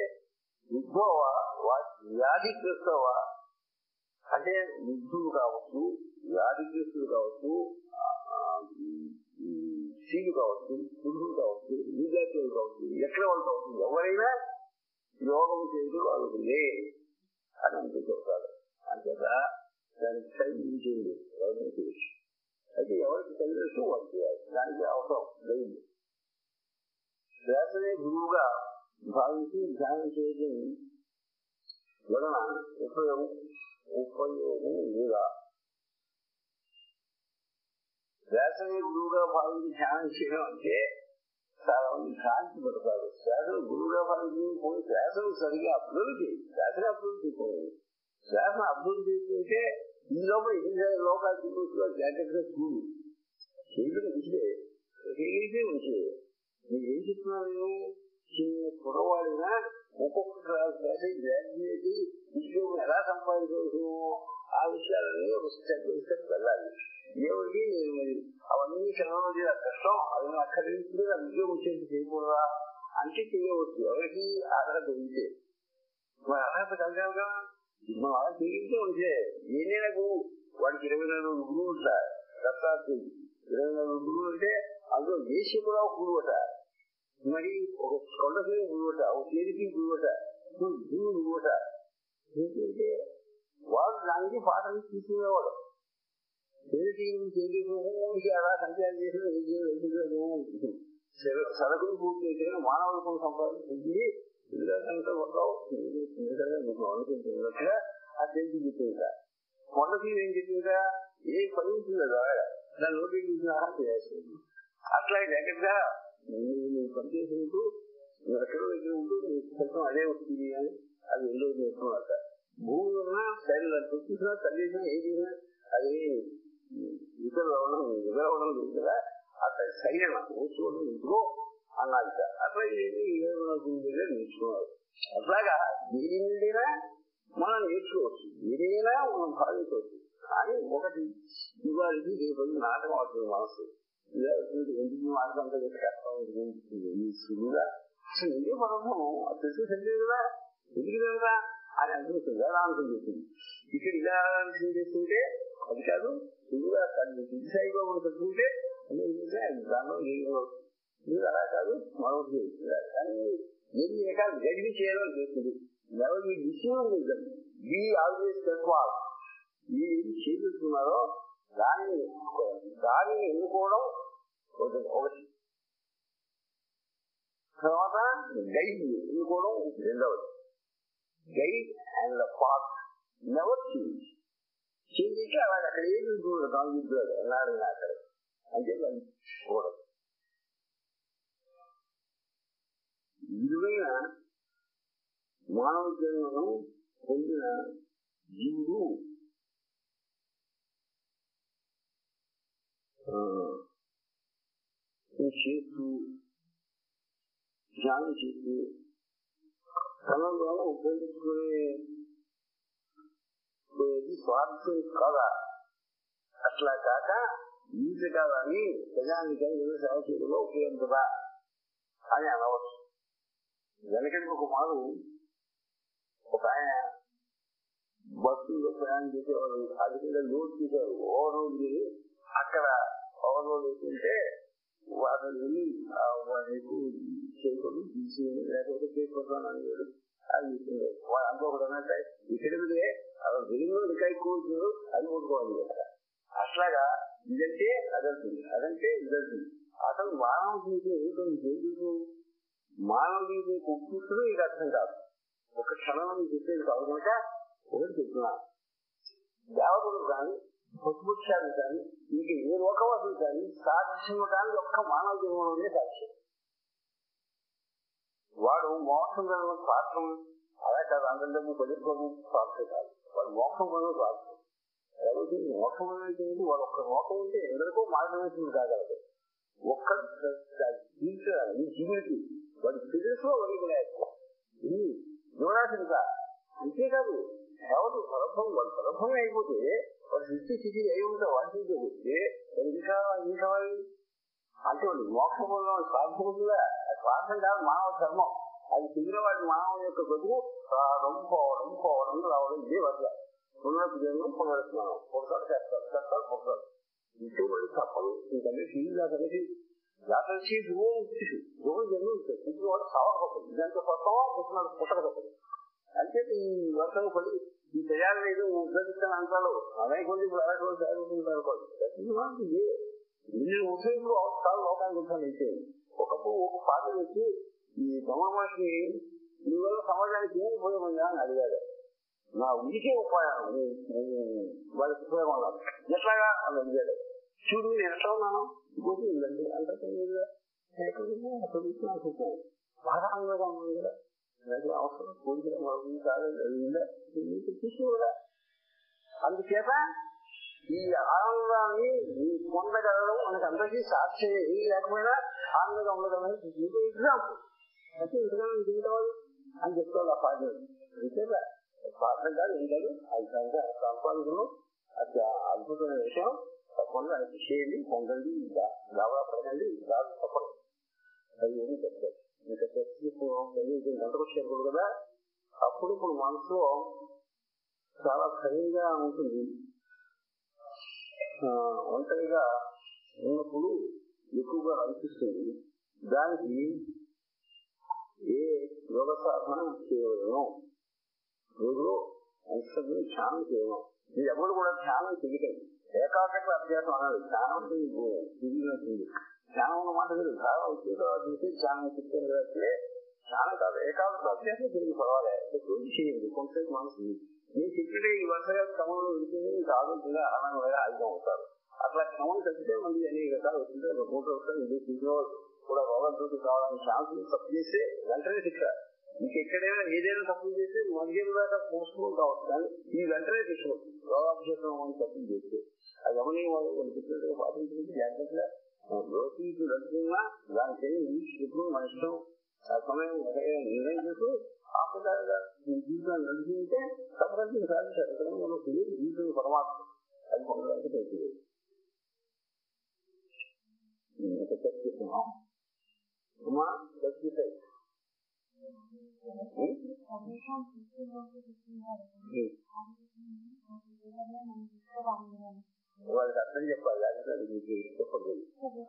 ఉద్భవ వ్యాధిగ్రస్తవ అంటే వృద్ధులు కావచ్చు, వ్యాధిగ్రస్తులు కావచ్చు, స్త్రీలు కావచ్చు, పురుషులు కావచ్చు, విద్యార్థులు కావచ్చు, ఎక్కడ వాళ్ళు కావచ్చు, ఎవరైనా యోగం చేయడం వాళ్ళకుందే అని అంటూ చెప్తారు. అంతేత దానికి చదివించేది యోగం చేయొచ్చు. అయితే ఎవరికి చదివేస్తూ వాళ్ళు చేయాలి. దానికి అవసరం లేదు. శ్వాసనే గురువుగా భావించి ధ్యానం చేయడం వలన ఉపయోగం లేదా? శ్వాసనే గురువుగా భావించి ధ్యానం చేయడం అంటే చాలా మంది శాంతి పడతారు. శ్వాసను గురువుగా భావించి శ్వాసను సరిగా అభివృద్ధి చేయాలి. శ్వాసను అభివృద్ధి చేసుకోవాలి. శ్వాసను అభివృద్ధి చేసుకుంటే ఈ లోపల ఎన్ని లోకాలు చూపుతున్నా జాగ్రత్తగా చూడు. చేయడం మంచిదే, చేయగలిగితే మంచిదే. నేను ఏం చెప్తున్నాను, నేను చిన్న కురవాడినా ఒక్కొక్క గ్రాడ్యుయేట్ ఉద్యోగం ఎలా సంపాదించవచ్చు ఆ విషయాలన్నీ ఒక స్టెప్ వెళ్ళాలి. దేవుడికి అవన్నీ చదవడం కష్టం, అది అక్కడి ఉద్యోగం చేసి చేయకూడదా అంటే చేయవచ్చు. ఎవరికి అర్హత ఉంటే మన అర్హత కలగాలిగా. మనం అలా చేయగలిగితే ఉంటే ఏదైనా వాడికి 24 గురువులు ఉంటారు. దత్తాత్రేయ 24 గురువులు అంటే అందులో దేశీయరావు గురువుట, మరి ఒక కొండకి గురువుట, ఒక తేలికి గురువుట, గురువు గురువుట. ఏంటంటే వాడు దానికి పాఠం తీసుకునేవాడు. తేలికి అలా సంచారం చేసిన సరుకులు పూర్తి అయితే మానవులకు సంపాదించింది అనుకుంటున్నట్టుగా ఆ తెలిసి చెప్పిందా. కొండకి ఏం చెప్పిందా, ఏ పని ఉంటుందా దాని నోటి ఆహారం చేయాల్సింది. అట్లా దగ్గరగా నేను పనిచేసినట్టు ఎక్కడో దగ్గర ఉంటూ ఫలితం అదే వస్తుంది అని అది ఎన్నో నేర్చుకున్నట్ట. భూమి ఉన్నా శరీరం చూసినా తల్లిసినా ఏదైనా అది ఇతర రావడం లేదు కదా. అట్లా శరీరం నేర్చుకోవడం ఇంట్లో అన్నది. అట్లా నేర్చుకున్నారు. అట్లాగా ఏదైనా మనం నేర్చుకోవచ్చు, ఏదైనా మనం భావించవచ్చు. కానీ ఒకటి ఇవాళకి రేపు నాటకం అవుతుంది మనసు. ఎందుకు నాటకం అంతా కష్టం సులువుగా అసలు ఎందుకు మనము తెలుసు తెలియదు కదా, ఎందుకు కదా అని అనిపిస్తుంది. వేదాంతం చెప్పింది. ఇక్కడ ఇలా ఆలోచన చేస్తుంటే అది కాదు, సులువుగా దిశాయిగా మనం పెట్టుకుంటే దానిలో మీరు అలా కాదు మరొకటి చేస్తున్నారు. కానీ ఎన్ని రకాల గడిపి చేయాలని చేస్తుంది. ఎవరి విషయం బీ ఆల్వేస్ తెచ్చుకోవాలి. మీరు ఏది చేస్తున్నారో దానిని ఎన్నుకోవడం ఒకటి, తర్వాత గైడ్ ఎన్నుకోవడం రెండవది. Guide and path never change. చేంజ్కి అలాగే అక్కడ ఏది కాంగ్రెస్ అన్నాడు అక్కడ అంటే దాన్ని చూడదు. విలువైన మానవ జన్మను పొందిన జీవుడు చేస్తూ ధ్యానం చేస్తూ తనలో ఉపయోగించుకునేది స్వార్థం కాదా. అట్లా కాక ఈత కాదని ప్రజానికి సేవ చేయడంలో ఉపయోగించదా అని అనవచ్చు. వెనకటి ఒక మారు ఒక ఆయన బస్సులో ప్రయాణం చేసేవాళ్ళు అధికంగా లోడ్ చేసేవారు. ఓవర్లోడ్ అక్కడ ఓవర్లోడ్ వేస్తుంటే వాళ్ళని వెళ్ళి ఎక్కువ చేయకూడదు, తీసి లేకపోతే చేయకూడదు అనేవాడు. అది వాళ్ళు అనుకోకూడదు అంటే ఇక్కడే అలా వెలుగులో ఇంకా ఎక్కువ అది కొట్టుకోవాలి కదా. అట్లాగా ఇదంటే అదంతుంది, అదంటే ఇదంతుంది. అసలు మానవ జీవితం ఏంటో మానవ జీవితం కొట్టుకుంటూ ఇది అర్థం కాదు. ఒక క్షణం చెప్పేది కాదు కనుక ఒకటి చెప్తున్నాను. దేవతలు కానీ పశుపక్షాలు కానీ ఇంక ఏ లోకవాసులు కానీ సాక్ష్యం కానీ ఒక్క మానవ జీవనంలోనే సాక్ష్యం. వాడు మోక్షం కనుక స్వార్థం అలా కాదు, అందరికీ పడిపోవడం స్వార్థం కాదు. వాడు మోక్షం కనుక స్వార్థం. కాబట్టి మోక్షం అనేది వాడు ఒక్క మోక్షం ఉంటే ఎందరికో మార్గదర్శనం కాగలదు. ఒక్క ఈ జీవుడికి వాడి తెలుసులో వదిలేదు యువరాశిగా. అంతేకాదు ఎవరు పరభం వాడు పరభం అయిపోతే వాడు సృష్టి స్థితి అయి ఉంటే వాటి వస్తే ఇంకా అంటే వాడు మోక్షం స్వార్థం స్వార్థం కాదు, మానవ ధర్మం. అది తిరిగిన వాడి మానవం యొక్క బతుకు రావడం పోవడం పోవడం రావడం ఇదే వల్ల పునరుద్ధరణం పునరుస్మరణం ఒకసారి చేస్తారు ఒకసారి ఇటువంటి తప్పదు ఇంకనే ఫీల్ అనేది యాత్ర చేసి రోజు జన్మ ఉంటుంది వాడు సావకపోతుంది దాంతో కొత్త పుట్టకపోతుంది అంటే ఈ వర్షం పడి ఈ తయారు లేదు ఉద్యోగిస్తున్న అంటారు అలాగే కొన్ని అనుకోండి నేను ఉద్యోగులు అవసరాలు లోకానికి ఉంటానంటే ఒకప్పుడు ఒక పార్టీ వచ్చి ఈ బ్రహ్మ మహర్షి దీనివల్ల సమాజానికి ఏం ఉపయోగంగా అని అడిగాడు నా ఉనికి ఉపాయం వాళ్ళకి ఉపయోగం ఉన్నారు ఎట్లాగా అని అడిగాడు చూడు నేను ఎట్లా ఉన్నాను ఇంకోటి ఉందండి అంటే బాగా ఆనందంగా ఉంది కదా అవసరం చూసుకోదా అందుచేత ఈ ఆనందాన్ని పొందగలడం మనకు అందరికీ సాక్షి లేకపోయినా ఆనందంగా ఉండగలని ఎగ్జాంపుల్ అయితే ఇంతగా కావాలి అని చెప్తాను ఆ పాఠం అందుచేత పాఠం కాదు ఏం కాదు అది సంపాదనలో అది అద్భుతమైన విషయం తప్పకుండా దానికి చేయండి పొందండి లాభపడండి లాభ తప్పదు అది ఏమీ చెప్తారు ఇంకా గంటకొచ్చారు కదా అప్పుడు ఇప్పుడు మనసులో చాలా సరిగా ఉంటుంది ఒంటరిగా ఉన్నప్పుడు ఎక్కువగా అనిపిస్తుంది దానికి ఏ యోగ సాధన చేయలేను రోజులో అంతగా ధ్యానం చేయను మీరు ఎవరు కూడా ధ్యానం చేయకండి ఏకాగ్రత అభ్యాసం అనాలి ధ్యానం తిరిగినట్టుంది ధ్యానం అన్నమాట మీరు ధారాళం చూసి ధ్యానం చెప్తే ధ్యానం కాదు ఏకాగ్రత అభ్యాసం తిరిగి పర్వాలేదు చేయండి కొంతసేపు మనసు నేను చెప్పితే ఈ వరుసగా క్రమంలో వెళ్తుంది మీకు ఆరోగ్యంగా ఆనందంగా ఆయుధం అవుతారు అట్లా క్రమం తగ్గితే మళ్ళీ అనేక రకాలు వచ్చింటే 3 వస్తాయి ఇది కూడా రోగంతో కావడానికి ఛాన్స్ తప్పు చేస్తే వెంటనే శిక్ష ఇంకెక్కడైనా ఏదైనా తప్పులు చేస్తే మధ్యం దాకా పోస్టులు కావచ్చు కానీ ఈ వెంటనే శిక్ష రోగాభిషేకం అని తప్పులు చేస్తే అది ఎవరి వాళ్ళు చెప్పినట్టుగా పాటించింది జాగ్రత్తగా లోతీకి నడుచుకున్నా దానికి ఎప్పుడు మన ఇష్టం ఆ సమయం నిర్ణయం చేస్తూ ఆ ప్రకారంగా జీవితాన్ని నడుచుకుంటే తప్పకుండా సాధించారు మనం తెలియదు జీవితం పరమాత్మ అది పొందడానికి తెలియదు చర్చిస్తున్నాం అమ్మా చర్చిస్తాయి వాళ్ళకి అర్థం చెప్పాలి లేకపోతే అది మీకు చెప్పలేదు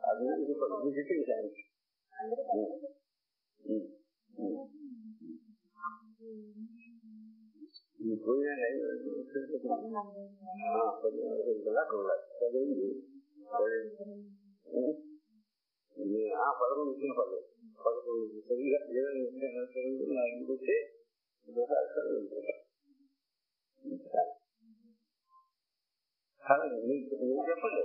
అది చెప్పండి మీరు చెప్పింది సాయంత్రం పోయిన 11 నిమిషం పర్లేదు 11 సరిగా 20 నిమిషాలు నా ఇంటికి వచ్చి చెప్పండి